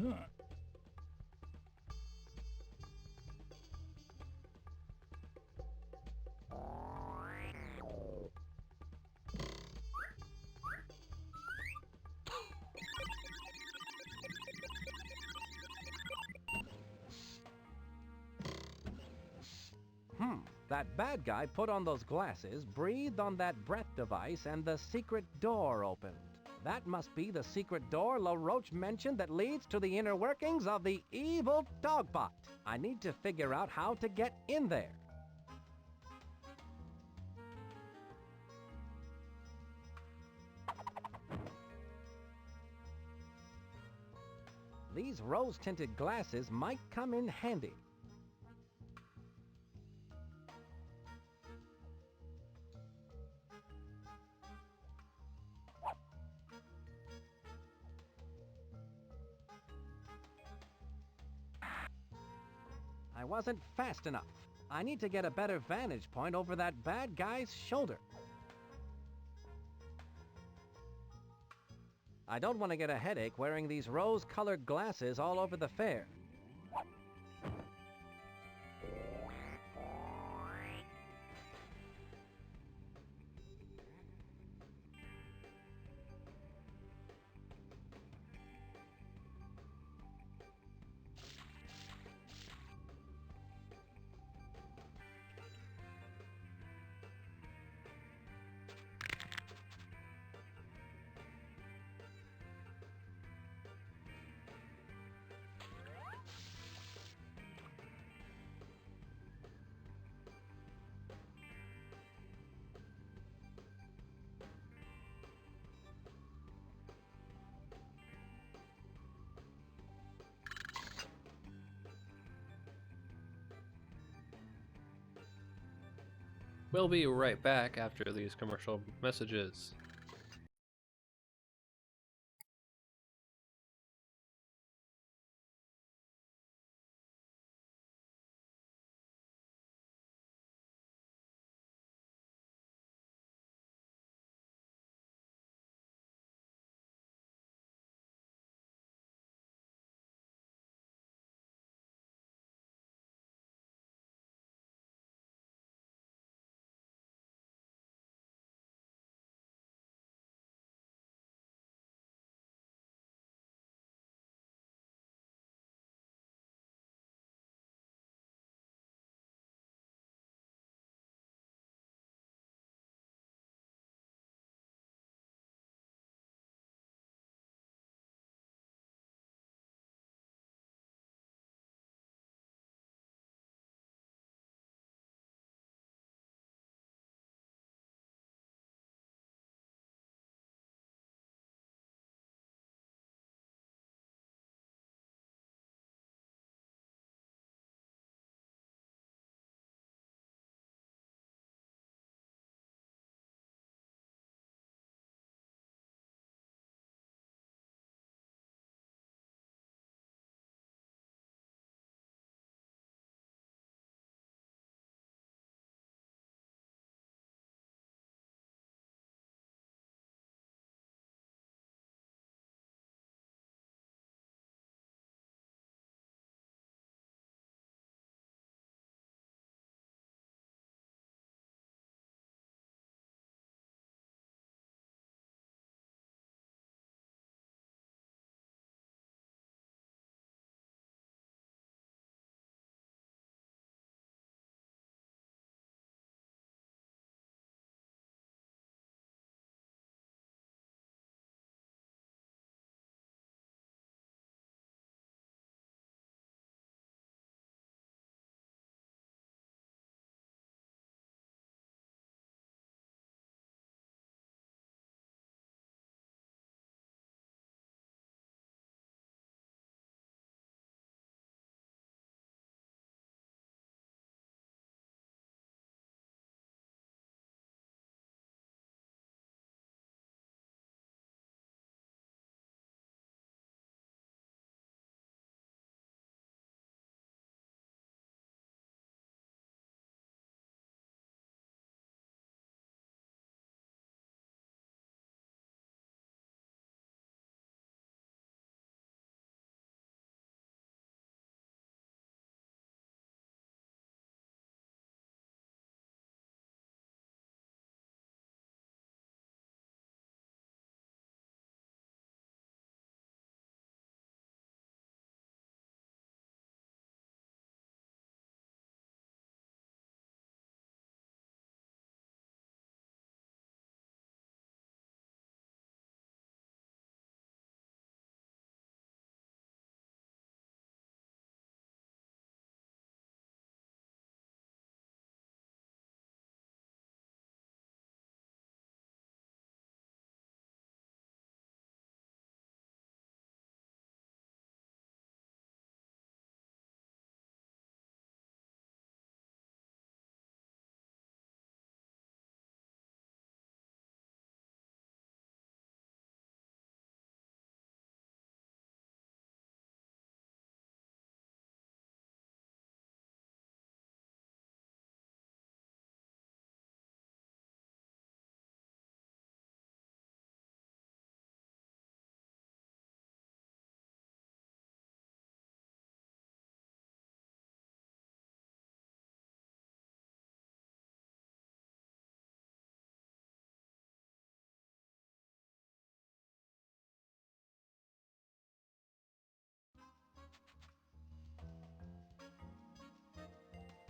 Huh. That bad guy put on those glasses, breathed on that breath device, and the secret door opened. That must be the secret door LaRoche mentioned that leads to the inner workings of the evil Dogbot. I need to figure out how to get in there. These rose-tinted glasses might come in handy. I wasn't fast enough. I need to get a better vantage point over that bad guy's shoulder. I don't want to get a headache wearing these rose-colored glasses all over the fair. We'll be right back after these commercial messages.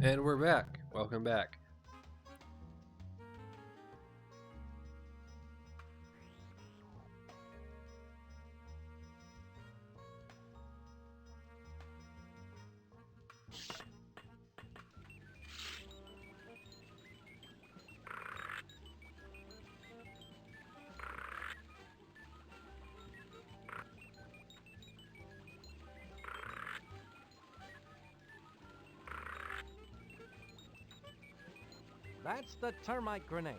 And we're back. Welcome back. That's the termite grenade.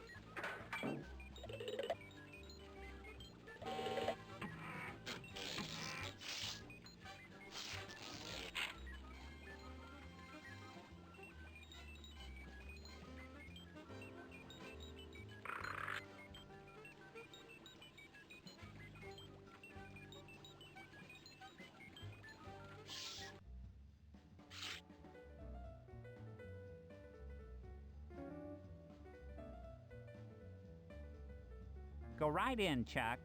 Go right in, Chuck.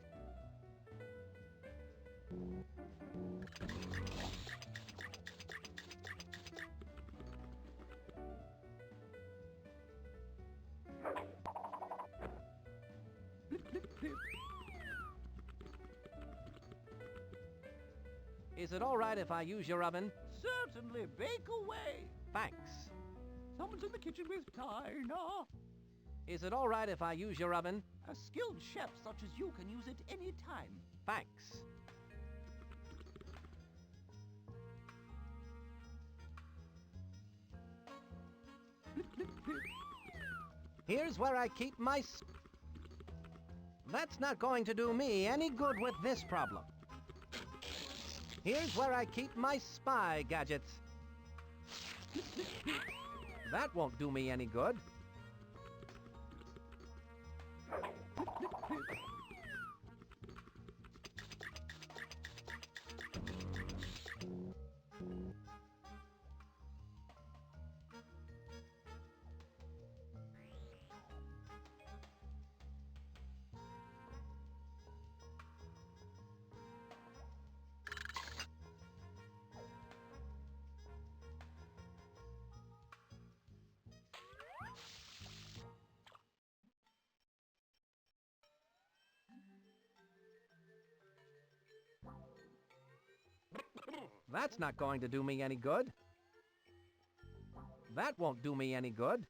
Is it all right if I use your oven? Certainly, bake away. Thanks. Someone's in the kitchen with Dinah. Is it all right if I use your oven? A skilled chef such as you can use it any time. Thanks. Here's where I keep my... That's not going to do me any good with this problem. Here's where I keep my spy gadgets. That won't do me any good. That's not going to do me any good. That won't do me any good.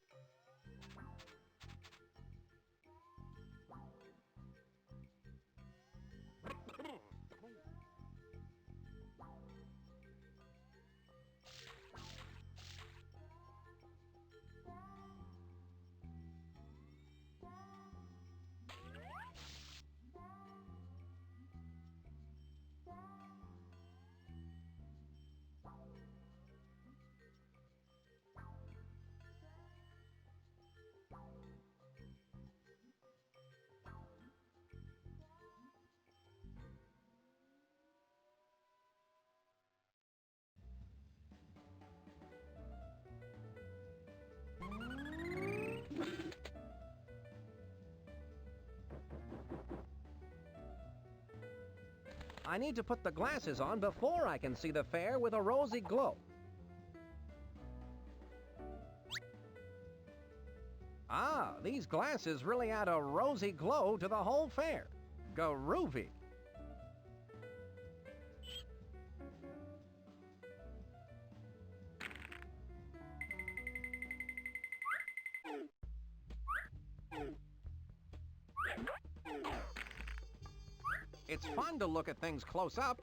I need to put the glasses on before I can see the fair with a rosy glow. Ah, these glasses really add a rosy glow to the whole fair. Groovy. It's fun to look at things close up.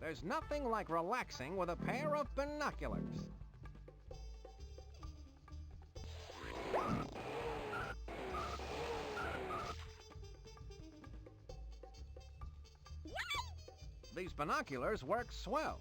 There's nothing like relaxing with a pair of binoculars. These binoculars work swell.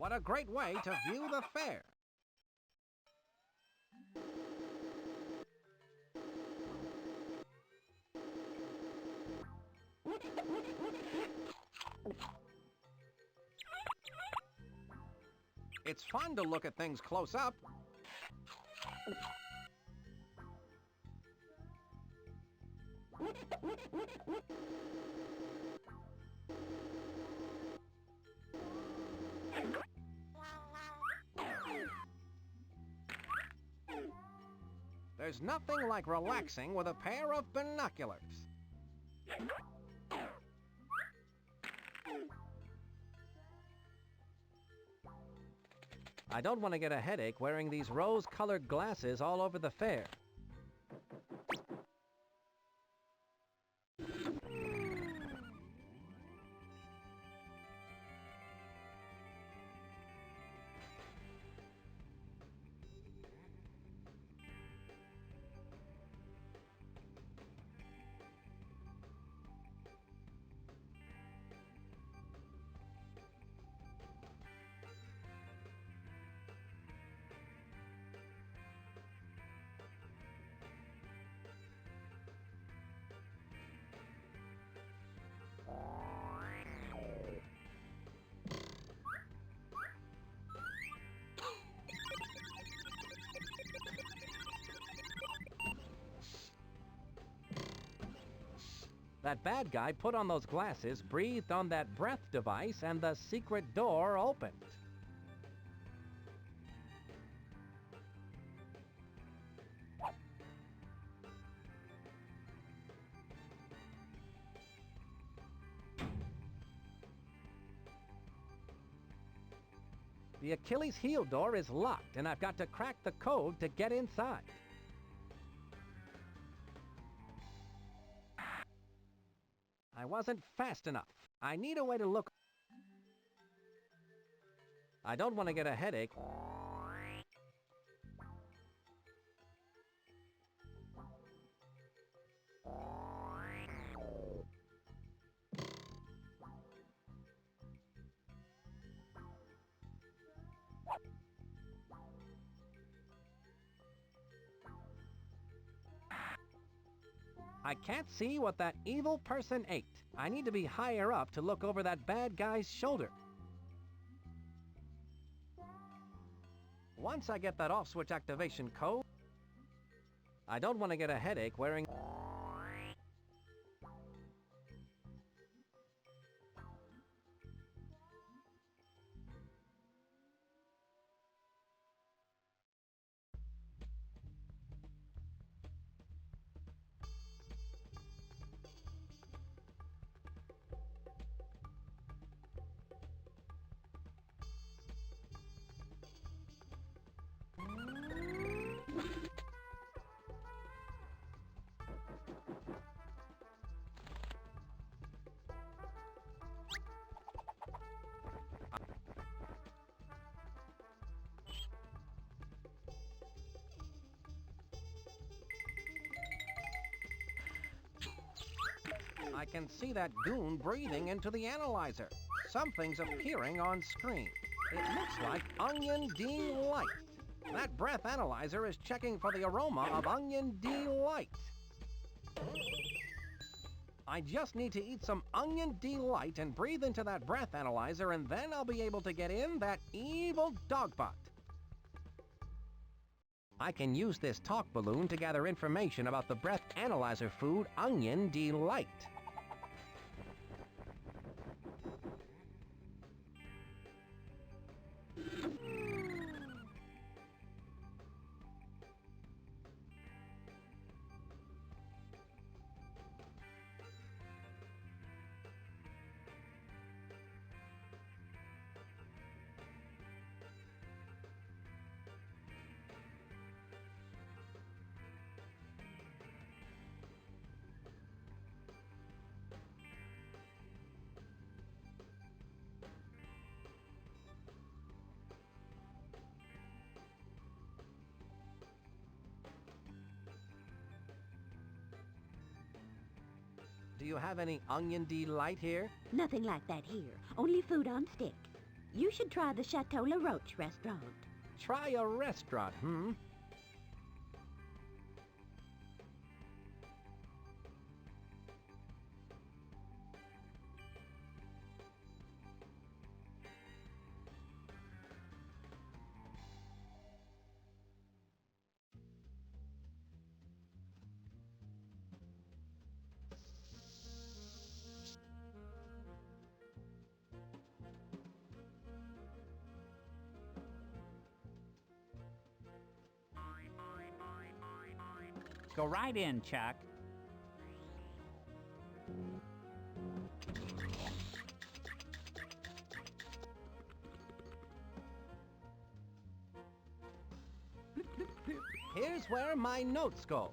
What a great way to view the fair! It's fun to look at things close up. There's nothing like relaxing with a pair of binoculars. I don't want to get a headache wearing these rose-colored glasses all over the fair. That bad guy put on those glasses, breathed on that breath device, and the secret door opened. The Achilles heel door is locked, and I've got to crack the code to get inside. I wasn't fast enough. I need a way to look. I don't want to get a headache. I can't see what that evil person ate. I need to be higher up to look over that bad guy's shoulder. Once I get that off-switch activation code, I don't want to get a headache wearing... I can see that goon breathing into the analyzer. Something's appearing on screen. It looks like Onion Delight. That breath analyzer is checking for the aroma of Onion Delight. I just need to eat some Onion Delight and breathe into that breath analyzer, and then I'll be able to get in that evil dogbot. I can use this talk balloon to gather information about the breath analyzer food Onion Delight. Do you have any Onion Delight here? Nothing like that here. Only food on stick. You should try the Chateau La Roche restaurant. Try a restaurant, hmm? Go right in, Chuck. Here's where my notes go.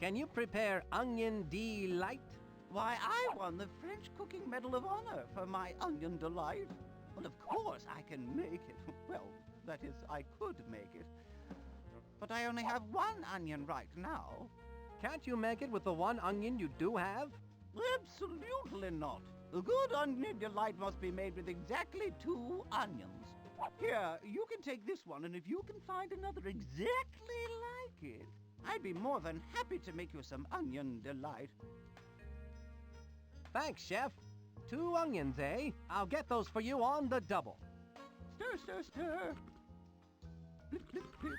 Can you prepare onion delight? Why, I won the French Cooking Medal of Honor for my onion delight. Well, of course I can make it. Well, that is, I could make it. But I only have one onion right now. Can't you make it with the one onion you do have? Absolutely not. A good onion delight must be made with exactly 2 onions. Here, you can take this one, and if you can find another exactly like it, I'd be more than happy to make you some onion delight. Thanks, Chef. 2 onions, eh? I'll get those for you on the double. Stir, stir, stir. Blip, blip, blip.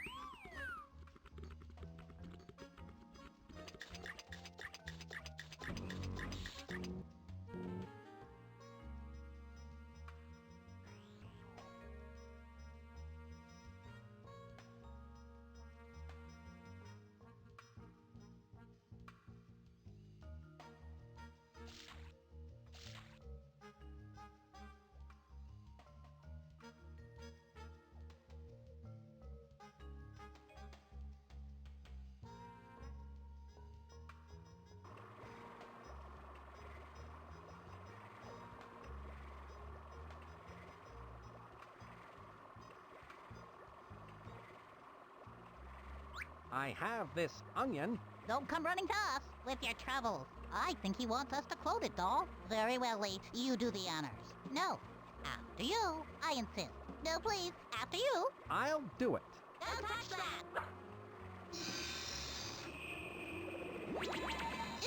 I have this onion. Don't come running to us with your troubles. I think he wants us to quote it, doll. Very well, Lee. You do the honors. No. After you. I insist. No, please. After you. I'll do it. Don't touch that!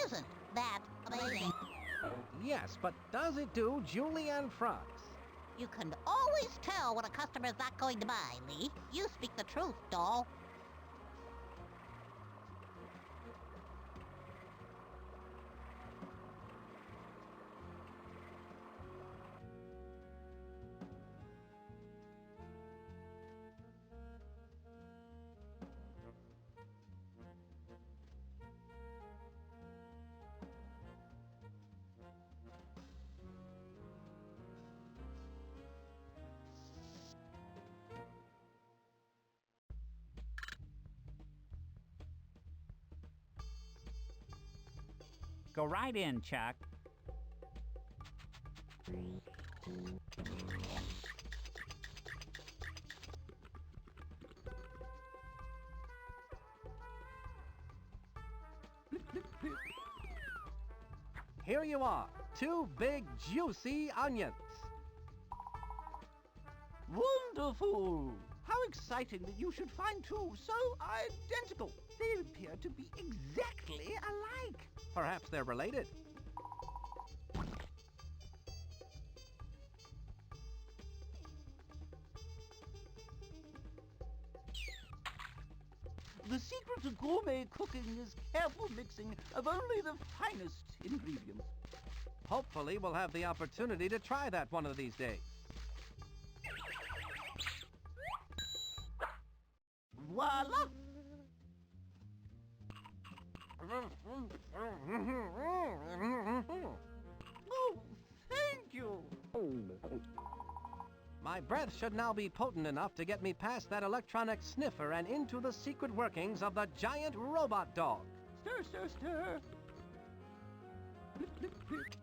Isn't that amazing? Yes, but does it do julienne frogs? You can always tell when a customer's not going to buy, Lee. You speak the truth, doll. Go right in, Chuck. Here you are, 2 big, juicy onions. Wonderful! How exciting that you should find 2 so identical. They appear to be exactly alike. Perhaps they're related. The secret to gourmet cooking is careful mixing of only the finest ingredients. Hopefully we'll have the opportunity to try that one of these days. Voila! Oh, thank you! My breath should now be potent enough to get me past that electronic sniffer and into the secret workings of the giant robot dog. Stir, stir, stir! Blip, blip, blip.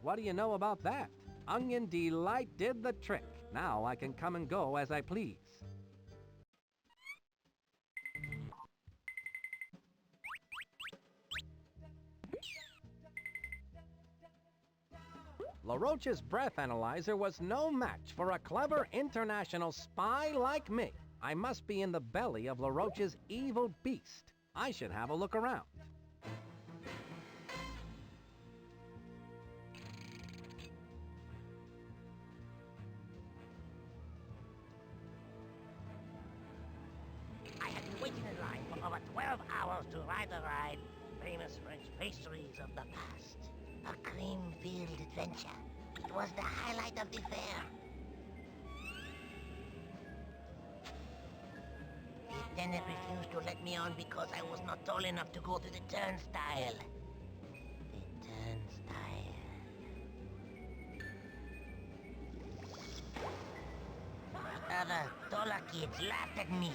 What do you know about that? Onion Delight did the trick. Now I can come and go as I please. LaRoche's breath analyzer was no match for a clever international spy like me. I must be in the belly of LaRoche's evil beast. I should have a look around. I have been waiting in line for over 12 hours to ride the ride. Famous French pastries of the past. A cream-filled adventure. It was the highlight of the fair. The attendant refused to let me on because I was not tall enough to go through the turnstile. The turnstile. Other taller kids laughed at me.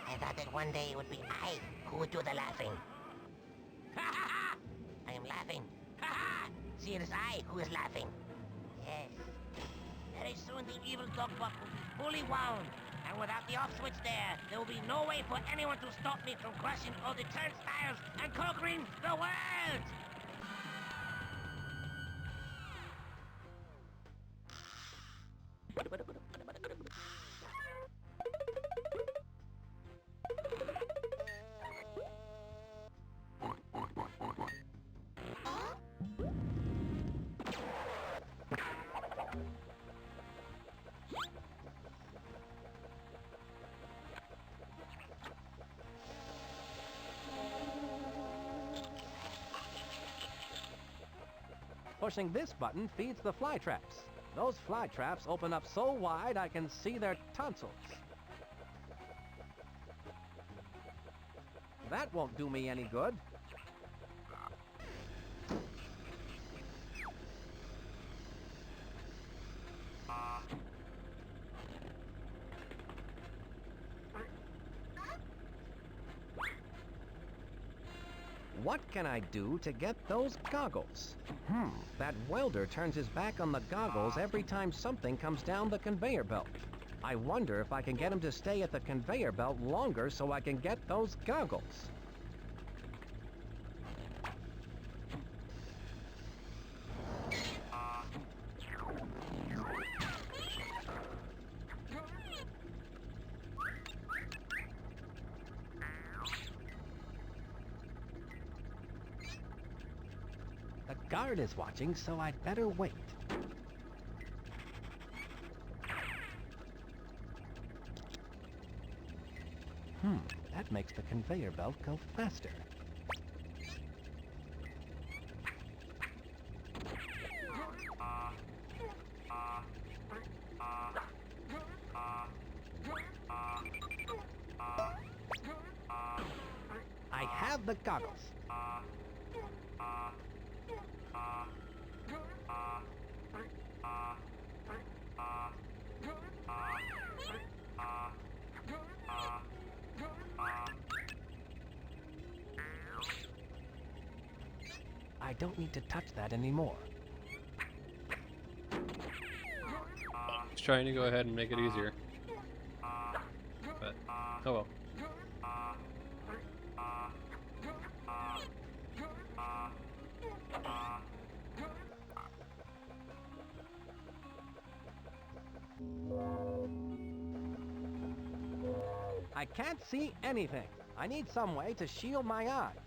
I thought that one day it would be I who would do the laughing. I am laughing. See, it is I who is laughing. Yes. Very soon the evil dog buck will be fully wound. And without the off switch there will be no way for anyone to stop me from crushing all the turnstiles and conquering the world! Pushing this button feeds the fly traps. Those fly traps open up so wide I can see their tonsils. That won't do me any good. What can I do to get those goggles? That welder turns his back on the goggles every time something comes down the conveyor belt. I wonder if I can get him to stay at the conveyor belt longer so I can get those goggles. The guard is watching, so I'd better wait. That makes the conveyor belt go faster. I have the goggles. I don't need to touch that anymore. It's trying to go ahead and make it easier. But, oh well. I can't see anything. I need some way to shield my eyes.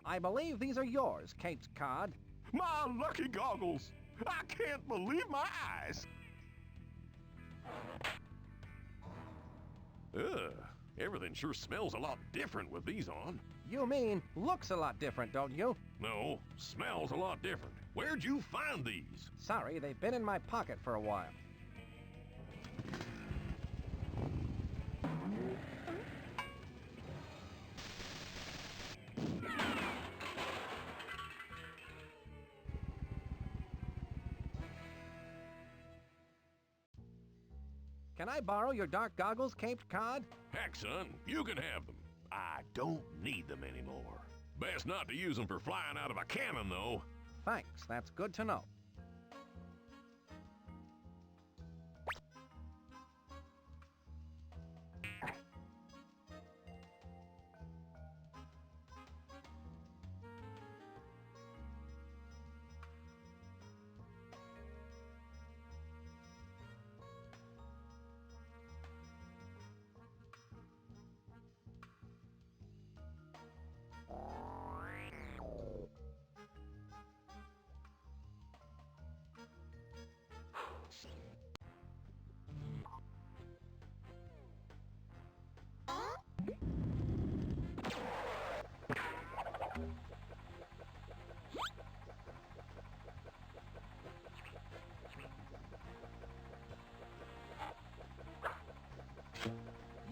I believe these are yours, Caped Cod. My lucky goggles! I can't believe my eyes! Ugh, everything sure smells a lot different with these on. You mean looks a lot different, don't you? No, smells a lot different. Where'd you find these? Sorry, they've been in my pocket for a while. Can I borrow your dark goggles, Caped Cod? Heck, son, you can have them. I don't need them anymore. Best not to use them for flying out of a cannon, though. Thanks, that's good to know.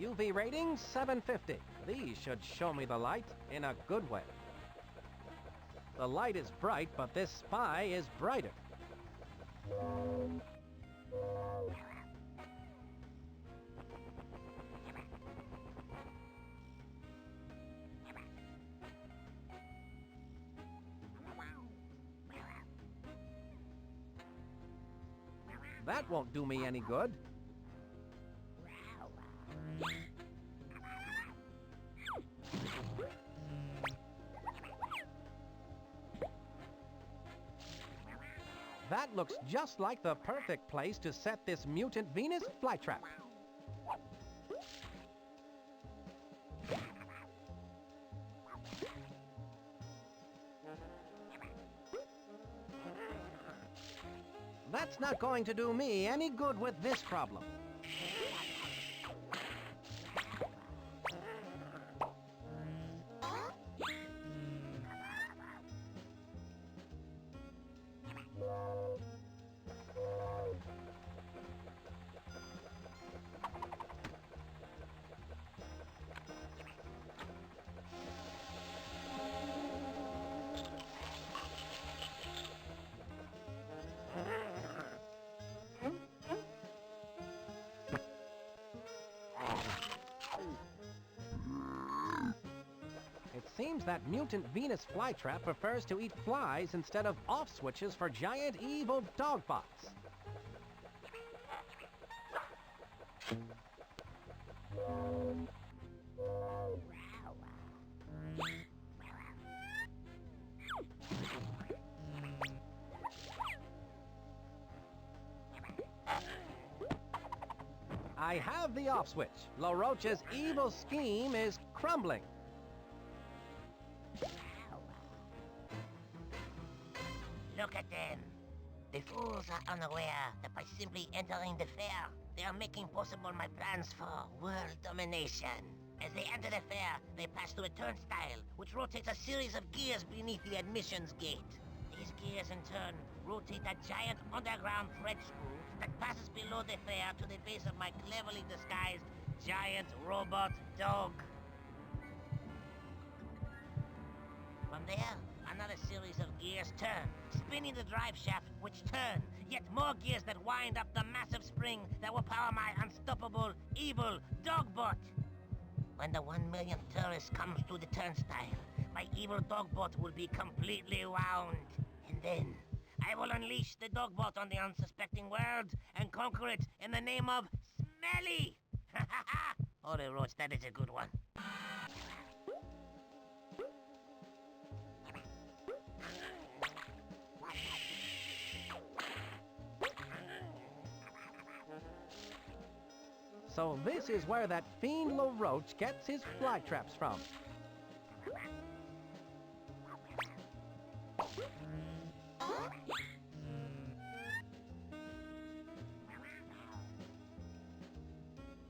UV rating 750. These should show me the light in a good way. The light is bright, but this spy is brighter. That won't do me any good. That looks just like the perfect place to set this mutant Venus flytrap. That's not going to do me any good with this problem. It seems that mutant Venus flytrap prefers to eat flies instead of off switches for giant evil dogbots. I have the off switch. LaRoche's evil scheme is crumbling. Look at them. The fools are unaware that by simply entering the fair, they are making possible my plans for world domination. As they enter the fair, they pass through a turnstile, which rotates a series of gears beneath the admissions gate. These gears, in turn, rotate a giant underground thread screw that passes below the fair to the base of my cleverly disguised giant robot dog. From there, another series of gears turn, spinning the drive shaft, which turn. Yet more gears that wind up the massive spring that will power my unstoppable, evil dogbot. When the 1 millionth tourist comes to the turnstile, my evil dogbot will be completely wound. And then, I will unleash the dogbot on the unsuspecting world and conquer it in the name of Smelly! Ha ha ha! Holy Roach, that is a good one. So this is where that fiend LaRoche gets his flytraps from.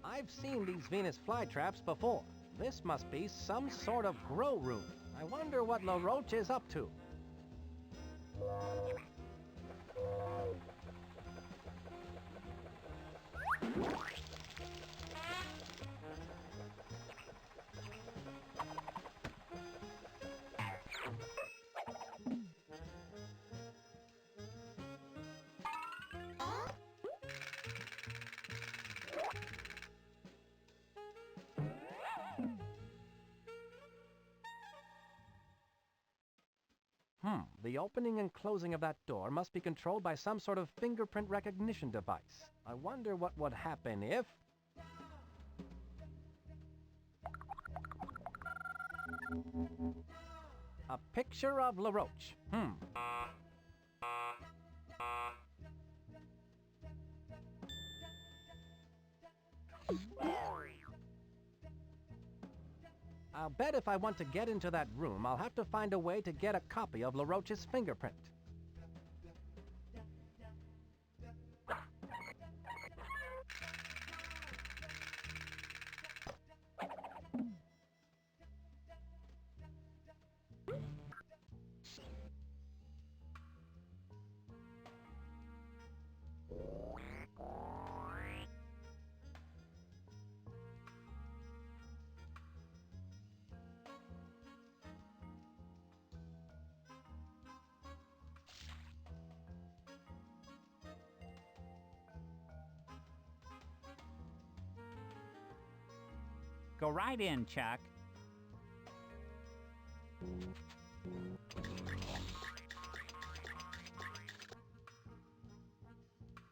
I've seen these Venus flytraps before. This must be some sort of grow room. I wonder what LaRoche is up to. The opening and closing of that door must be controlled by some sort of fingerprint recognition device. I wonder what would happen if... A picture of LaRoche. I'll bet if I want to get into that room, I'll have to find a way to get a copy of LaRoche's fingerprint. Go right in, Chuck.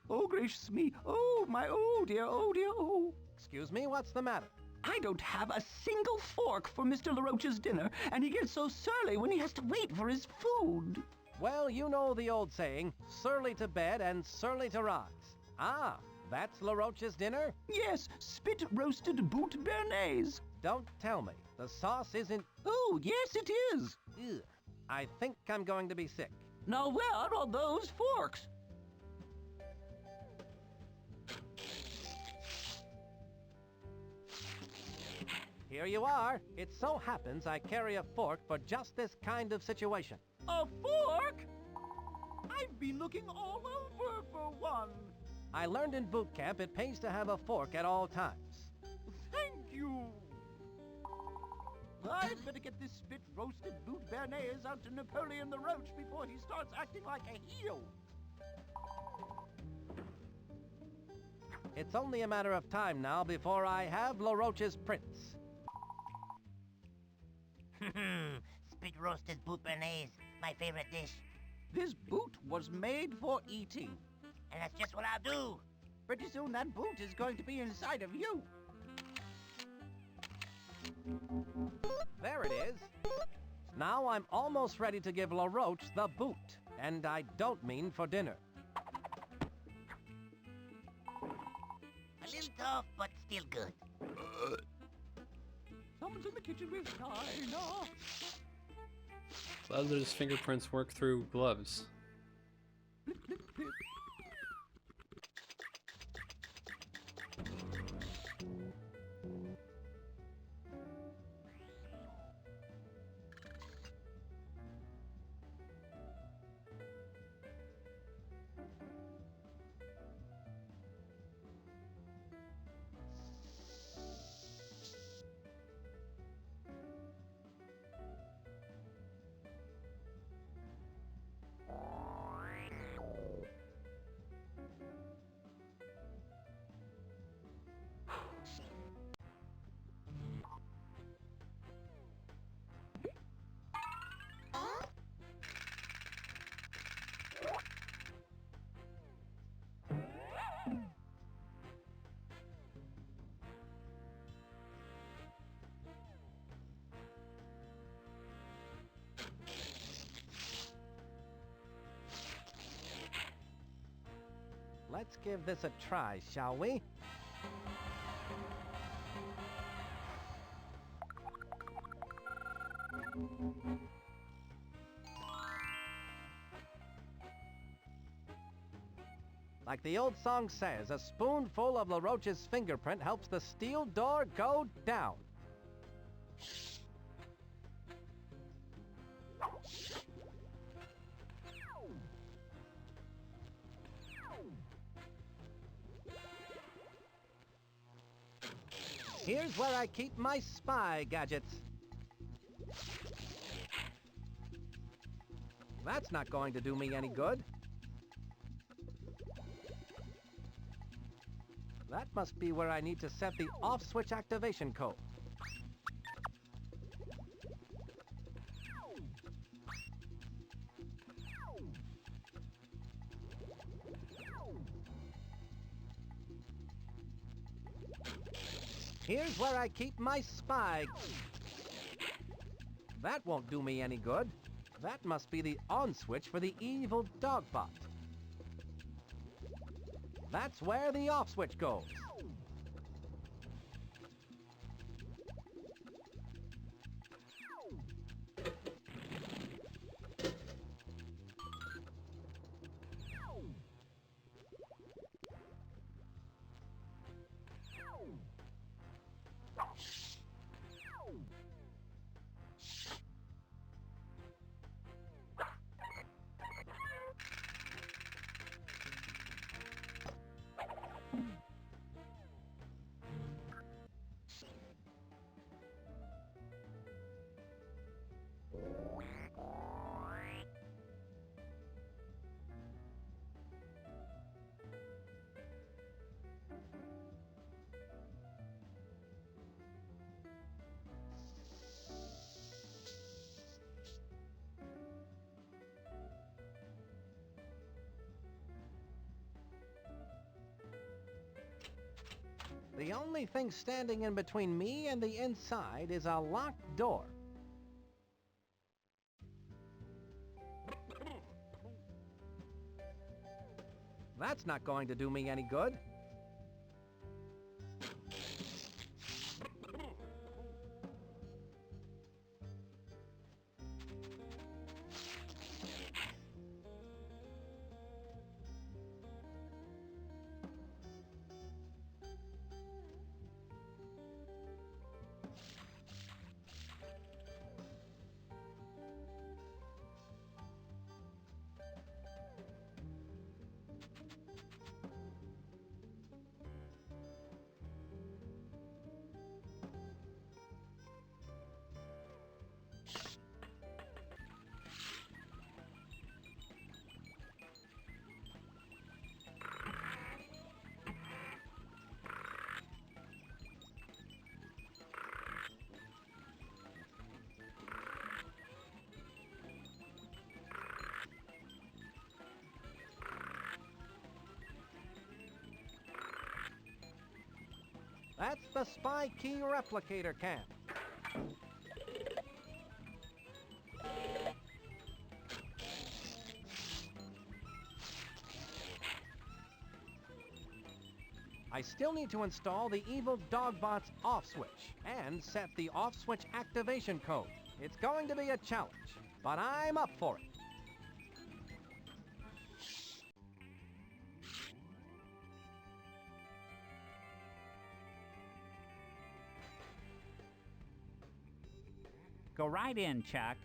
Oh, gracious me. Oh, my, oh dear, oh. Excuse me, what's the matter? I don't have a single fork for Mr. LaRoche's dinner, and he gets so surly when he has to wait for his food. Well, you know the old saying, surly to bed and surly to rise. Ah, that's LaRoche's dinner? Yes, spit-roasted boot béarnaise. Don't tell me. The sauce isn't... Oh, yes, it is. Ugh. I think I'm going to be sick. Now, where are those forks? Here you are. It so happens I carry a fork for just this kind of situation. A fork? I've been looking all over for one. I learned in boot camp it pays to have a fork at all times. Thank you. I'd better get this spit-roasted boot béarnaise out to Napoleon the Roach before he starts acting like a heel. It's only a matter of time now before I have LaRoche's prints. Spit-roasted boot béarnaise, my favorite dish. This boot was made for eating. And that's just what I'll do. Pretty soon that boot is going to be inside of you. There it is. Now I'm almost ready to give LaRoche the boot. And I don't mean for dinner. A little tough, but still good. Someone's in the kitchen with China. Glad that his fingerprints work through gloves. Blip, blip, blip. Let's give this a try, shall we? Like the old song says, a spoonful of LaRoche's fingerprint helps the steel door go down. Here's where I keep my spy gadgets. That's not going to do me any good. That must be where I need to set the off-switch activation code. Here's where I keep my spy. That won't do me any good. That must be the on switch for the evil dog bot. That's where the off switch goes. The only thing standing in between me and the inside is a locked door. That's not going to do me any good. That's the spy key replicator camp. I still need to install the evil dogbot's off switch and set the off switch activation code. It's going to be a challenge, but I'm up for it. Go right in, Chuck.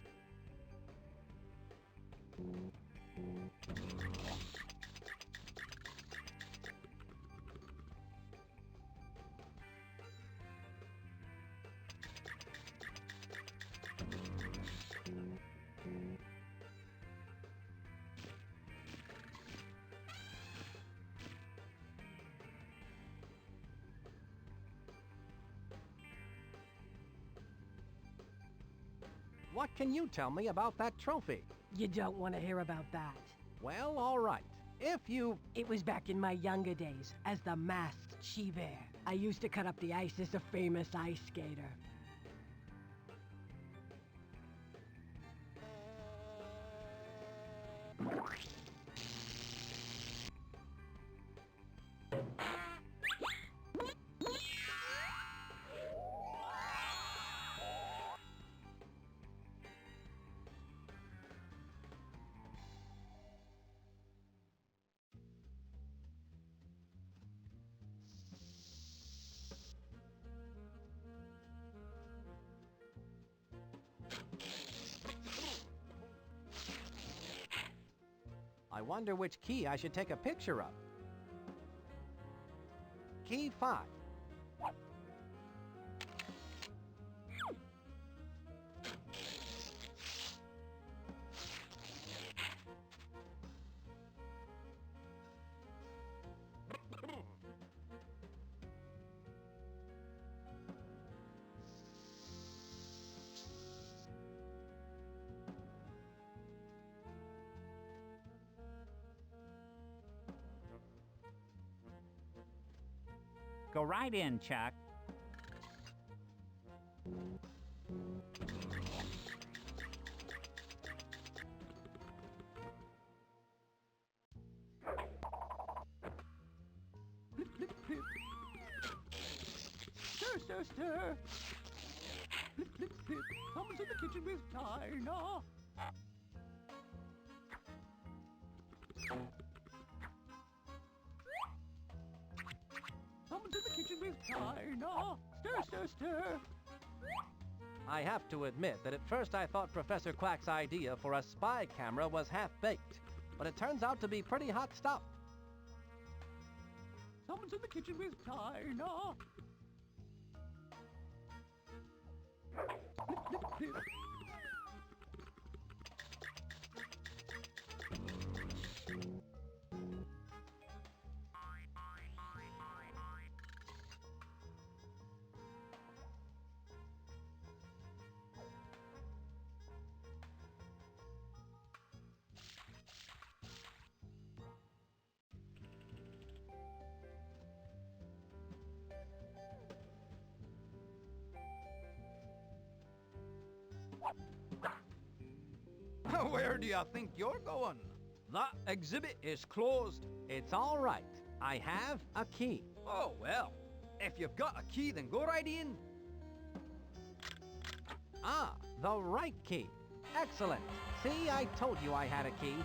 What can you tell me about that trophy? You don't want to hear about that. Well, all right. It was back in my younger days as the masked she-bear. I used to cut up the ice as a famous ice skater. wonder which key I should take a picture of. Key 5. Go right in, Chuck. Stir, stir, stir. Flip, flip, flip. Someone's in the kitchen with China. Someone's in the kitchen with China. Stir, stir, stir. I have to admit that at first I thought Professor Quack's idea for a spy camera was half-baked, but it turns out to be pretty hot stuff. Someone's in the kitchen with China. Flip, flip, flip. Where do you think you're going? The exhibit is closed. It's all right. I have a key. Oh, well. If you've got a key, then go right in. Ah, the right key. Excellent. See, I told you I had a key.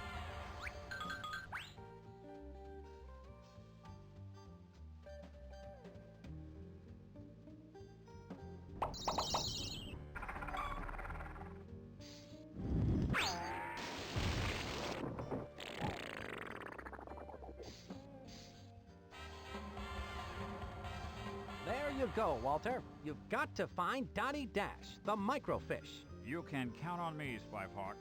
There you go, Walter. You've got to find Dottie Dash, the microfish. You can count on me, Spy Fox.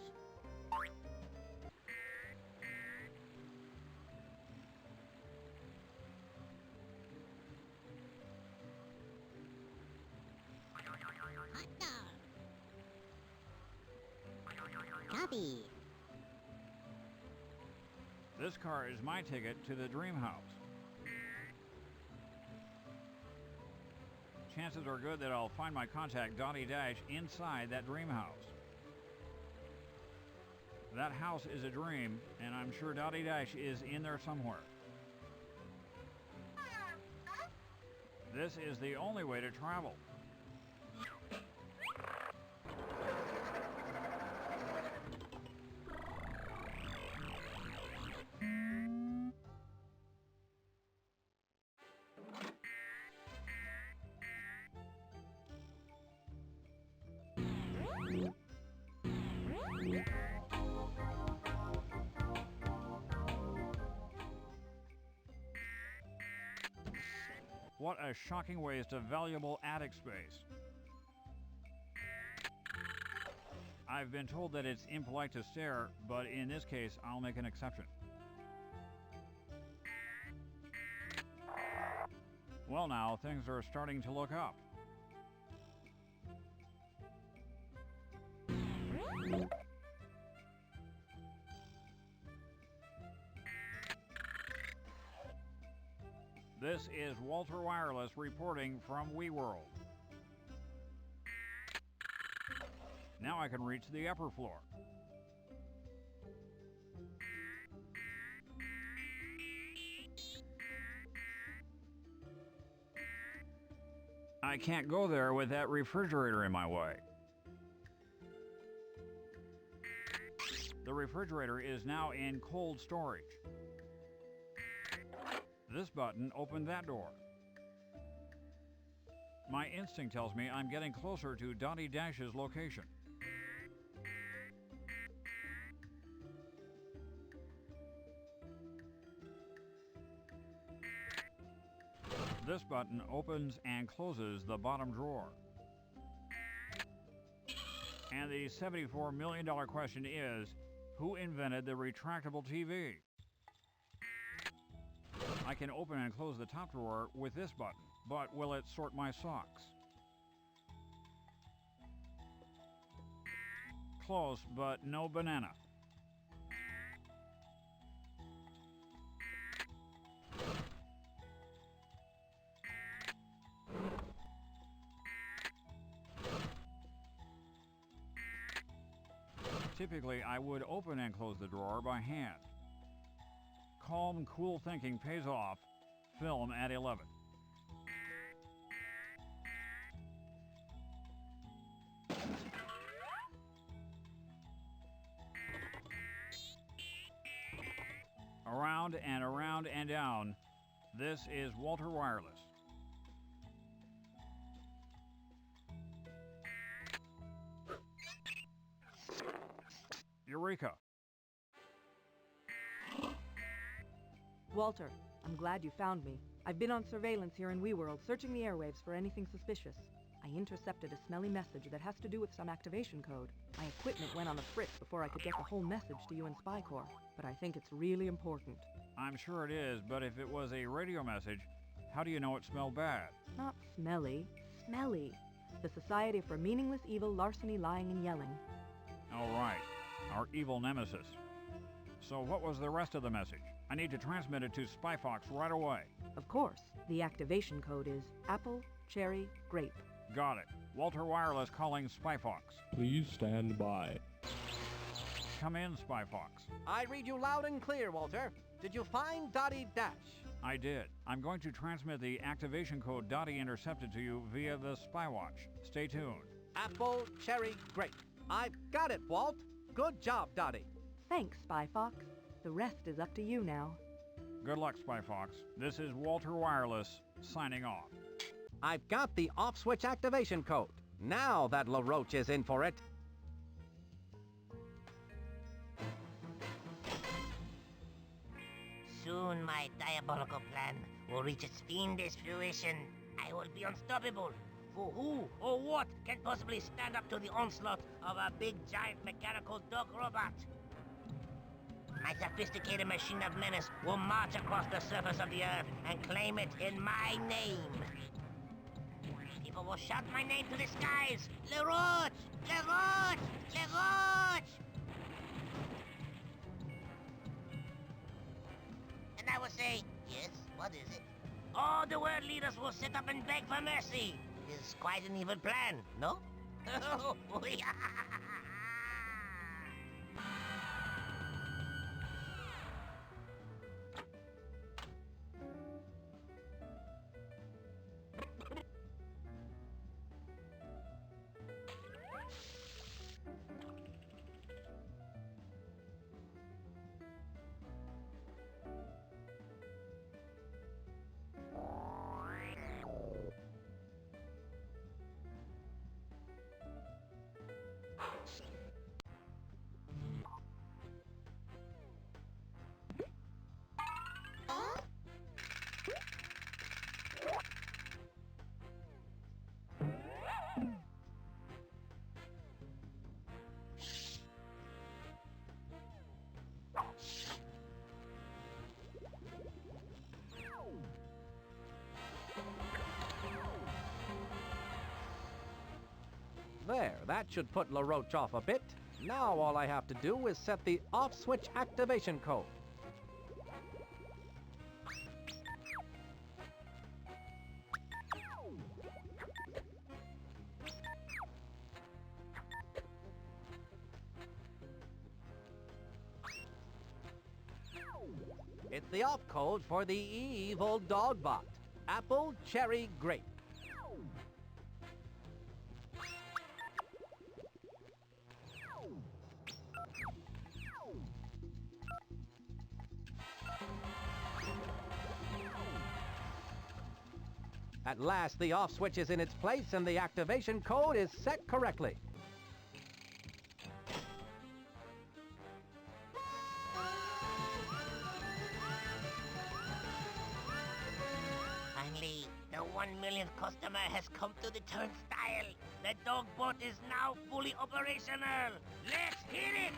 Copy. This car is my ticket to the dream house. Chances are good that I'll find my contact, Dottie Dash, inside that dream house. That house is a dream, and I'm sure Dottie Dash is in there somewhere. This is the only way to travel. What a shocking waste of valuable attic space. I've been told that it's impolite to stare, but in this case, I'll make an exception. Well now, things are starting to look up. This is Walter Wireless reporting from WeWorld. Now I can reach the upper floor. I can't go there with that refrigerator in my way. The refrigerator is now in cold storage. This button opened that door. My instinct tells me I'm getting closer to Dottie Dash's location. This button opens and closes the bottom drawer. And the $74 million question is, who invented the retractable TV? I can open and close the top drawer with this button, but will it sort my socks? Close, but no banana. Typically, I would open and close the drawer by hand. Calm, cool thinking pays off. Film at 11. Around and down. This is Walter Wireless. Eureka! Walter, I'm glad you found me. I've been on surveillance here in WeWorld, searching the airwaves for anything suspicious. I intercepted a smelly message that has to do with some activation code. My equipment went on a fritz before I could get the whole message to you in Spy Corps, but I think it's really important. I'm sure it is, but if it was a radio message, how do you know it smelled bad? Not smelly, smelly. The Society for Meaningless Evil, Larceny, Lying, and Yelling. All right, our evil nemesis. So what was the rest of the message? I need to transmit it to SpyFox right away. Of course. The activation code is apple, cherry, grape. Got it. Walter Wireless calling SpyFox. Please stand by. Come in, SpyFox. I read you loud and clear, Walter. Did you find Dottie Dash? I did. I'm going to transmit the activation code Dottie intercepted to you via the SpyWatch. Stay tuned. Apple, cherry, grape. I've got it, Walt. Good job, Dottie. Thanks, SpyFox. The rest is up to you now. Good luck, SpyFox. This is Walter Wireless, signing off. I've got the off-switch activation code. Now that LaRoche is in for it. Soon my diabolical plan will reach its fiendish fruition. I will be unstoppable. For who or what can possibly stand up to the onslaught of a big, giant, mechanical dog robot? My sophisticated machine of menace will march across the surface of the earth and claim it in my name. People will shout my name to the skies. LaRoche! LaRoche! LaRoche! And I will say, yes, what is it? All the world leaders will sit up and beg for mercy. It is quite an evil plan, no? There, that should put LaRoche off a bit. Now all I have to do is set the off-switch activation code. It's the off code for the evil dog bot. Apple, cherry, grape. At last, the off switch is in its place and the activation code is set correctly. Finally, 1 millionth customer has come to the turnstile. The dog boat is now fully operational. Let's hit it!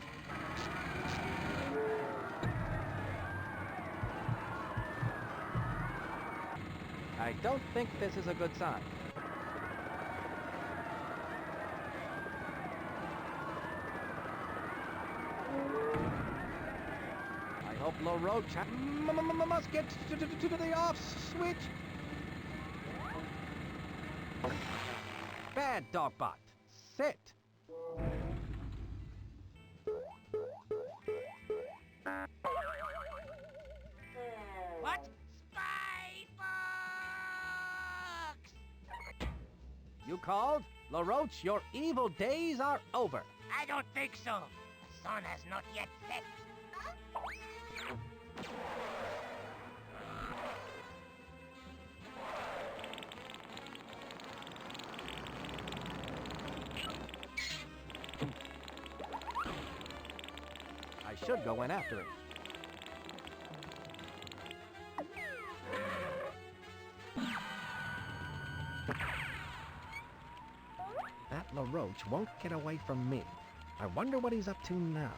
I don't think this is a good sign. I hope LaRoche must get to the off switch. Bad dogbot. Sit. What? Spy Fox! You called? LaRoche, your evil days are over. I don't think so. The sun has not yet set. I should go in after it. That LaRoche won't get away from me. I wonder what he's up to now.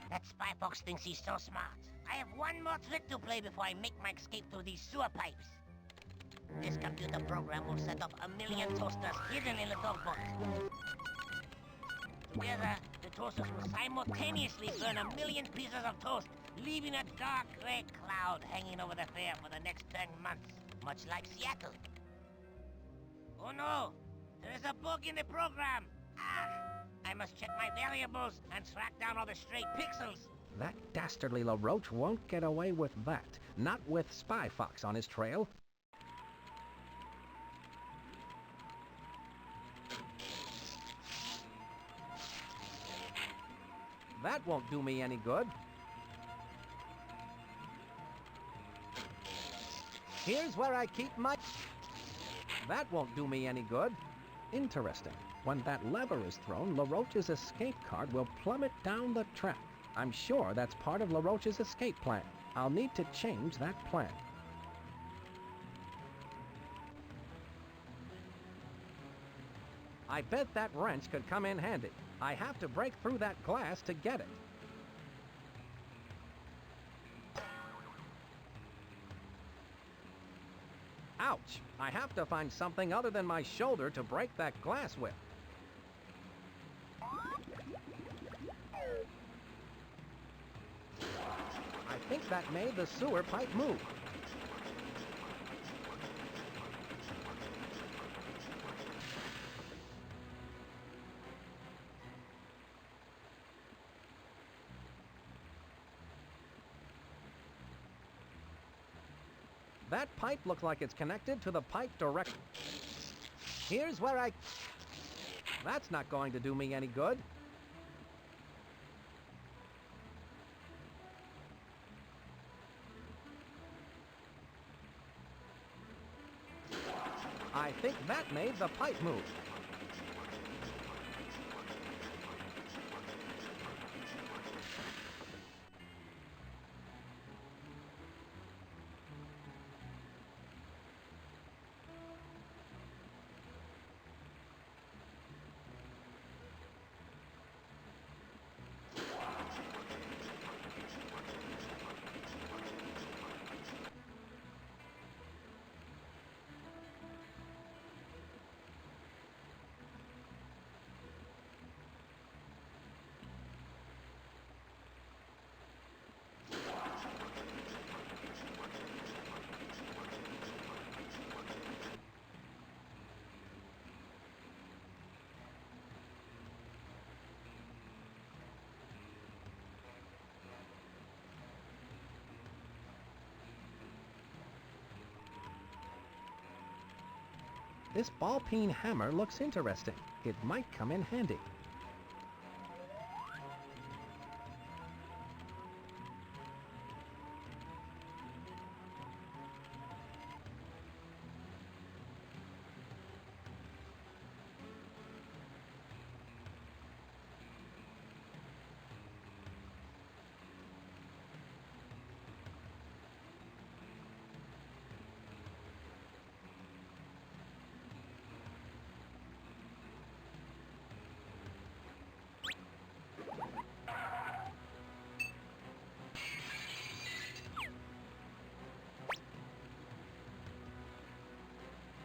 That Spy Fox thinks he's so smart. I have one more trick to play before I make my escape through these sewer pipes. This computer program will set up 1 million toasters hidden in the dog boat. Together, the toasters will simultaneously burn 1 million pieces of toast, leaving a dark gray cloud hanging over the fair for the next 10 months, much like Seattle. Oh no! There is a bug in the program! Ah! I must check my variables and track down all the stray pixels. That dastardly LaRoche won't get away with that. Not with Spy Fox on his trail. That won't do me any good. Here's where I keep my... That won't do me any good. Interesting. When that lever is thrown, LaRoche's escape card will plummet down the track. I'm sure that's part of LaRoche's escape plan. I'll need to change that plan. I bet that wrench could come in handy. I have to break through that glass to get it. Ouch! I have to find something other than my shoulder to break that glass with. I think that made the sewer pipe move. That pipe looks like it's connected to the pipe direct. Here's where I... That's not going to do me any good. I think that made the pipe move. This ball-peen hammer looks interesting. It might come in handy.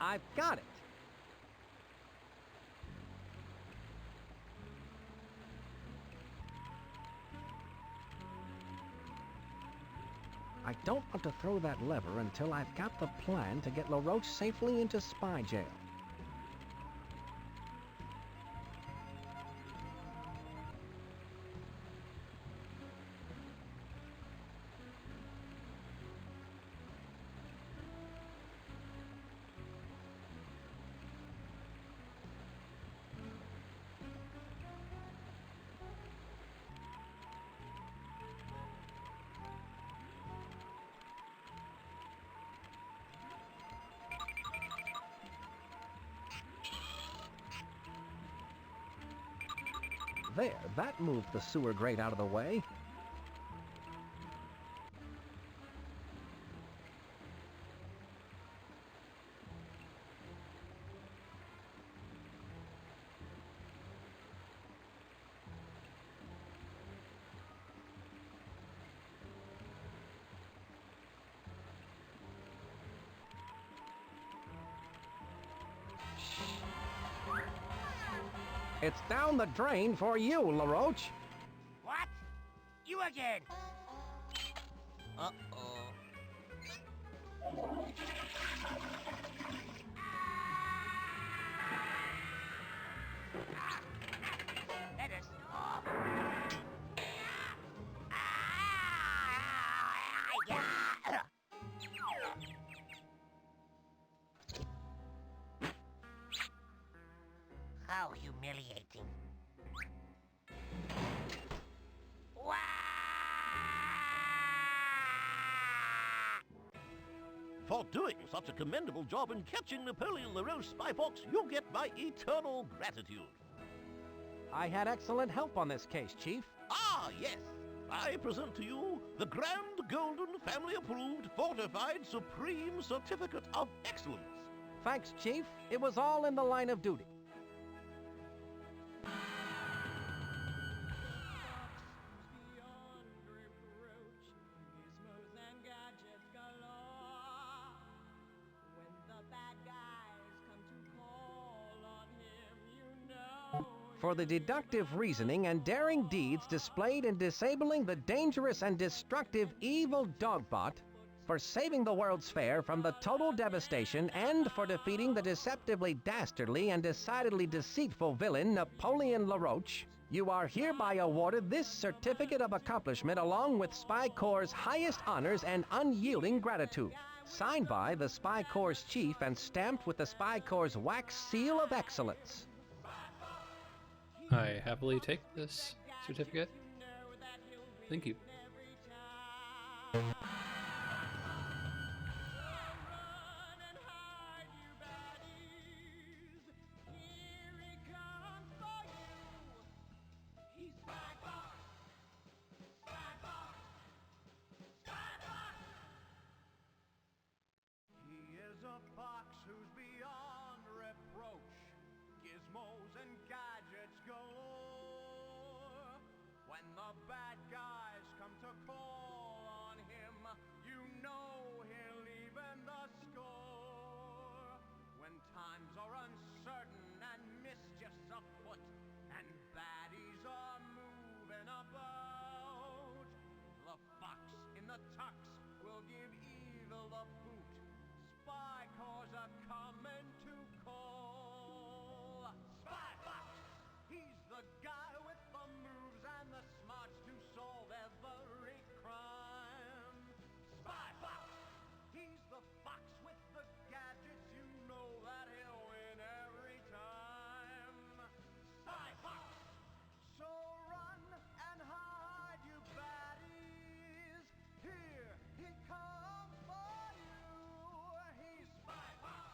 I've got it. I don't want to throw that lever until I've got the plan to get LaRoche safely into spy jail. There, that moved the sewer grate out of the way. It's down the drain for you, LaRoche. What? You again? Uh-oh. Let us stop. How humiliating. For doing such a commendable job in catching Napoleon LaRoche Spy Fox, you'll get my eternal gratitude. I had excellent help on this case, Chief. Ah, yes. I present to you the Grand Golden Family Approved Fortified Supreme Certificate of Excellence. Thanks, Chief. It was all in the line of duty. For the deductive reasoning and daring deeds displayed in disabling the dangerous and destructive evil Dogbot, for saving the World's Fair from the total devastation, and for defeating the deceptively dastardly and decidedly deceitful villain Napoleon LaRoche, you are hereby awarded this certificate of accomplishment along with Spy Corps' highest honors and unyielding gratitude. Signed by the Spy Corps' chief and stamped with the Spy Corps' wax seal of excellence. I happily take this certificate. Thank you. He is a fox who's beyond reproach. Gizmos and gadgets galore. When the bad guys come to call on him, you know he'll even the score. When times are uncertain and mischief's afoot, and baddies are moving about, the fox in the tux will give evil the boot. Spy Corps are coming to call. Spy Fox! He's the guy with the moves and the smarts to solve every crime. Spy Fox! He's the fox with the gadgets, you know that he'll win every time. Spy Fox! So run and hide, you baddies. Here he comes for you. He's Spy Fox!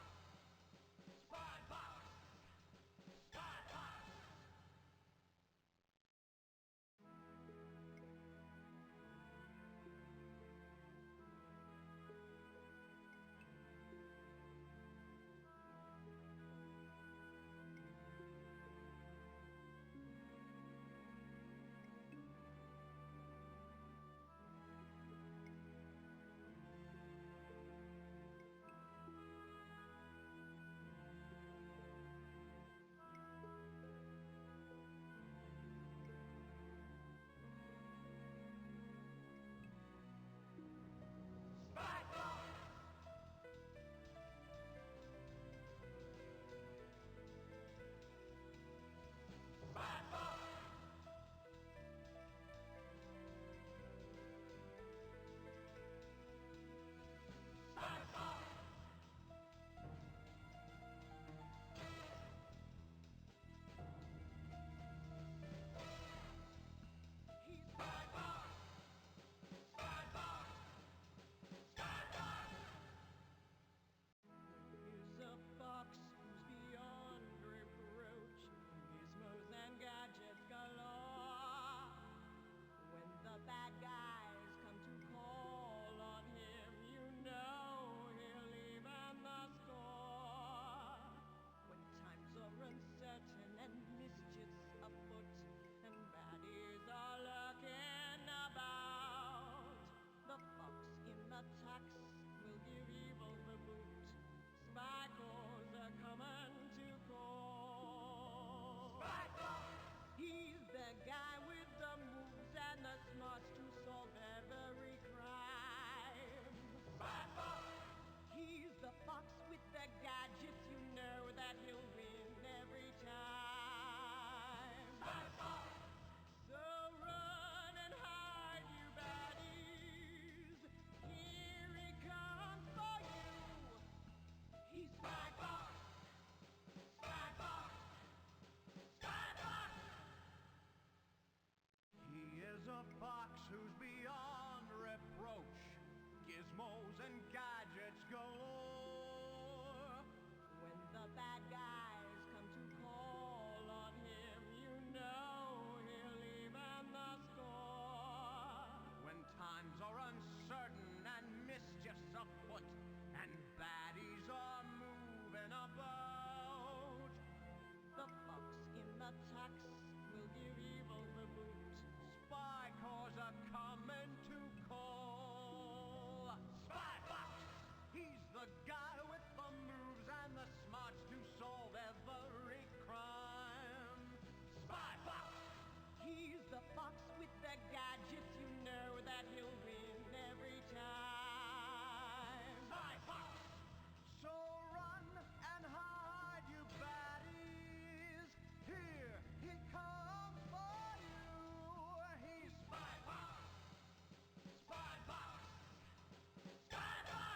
attacks will give evil the boot. Spy cores are coming to call. Spy Fox! He's the guy with the moves and the smarts to solve every crime. Spy Fox! He's the fox with the gadgets, you know that he'll win every time. Spy Fox! So run and hide, you baddies. Here he comes for you. He's Spy Fox! Spy Fox! Spy Fox!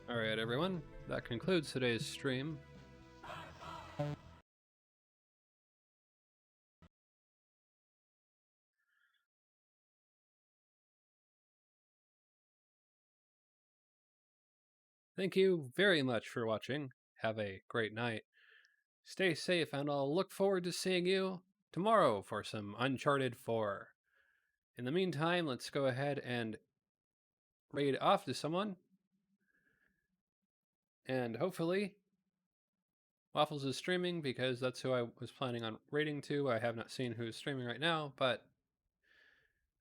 Alright, everyone, that concludes today's stream. Thank you very much for watching. Have a great night. Stay safe, and I'll look forward to seeing you tomorrow for some Uncharted 4. In the meantime, let's go ahead and raid off to someone. And hopefully, Waffles is streaming because that's who I was planning on raiding to. I have not seen who's streaming right now, but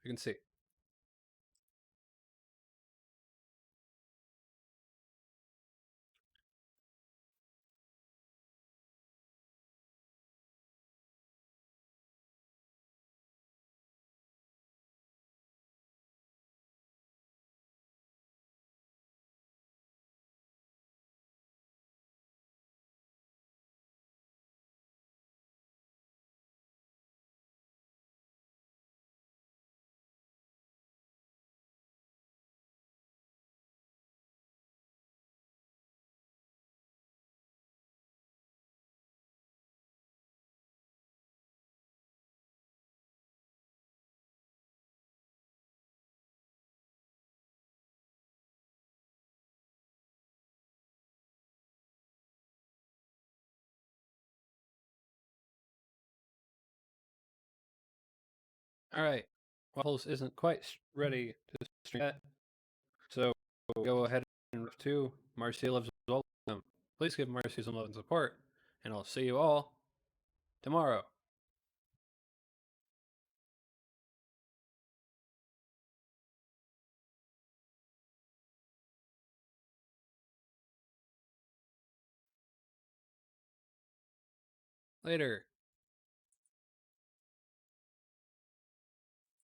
we can see. Alright, Waffles isn't quite ready to stream yet, so we'll go ahead and move to Marcy Loves All of Them. Please give Marcy some love and support, and I'll see you all tomorrow. Later.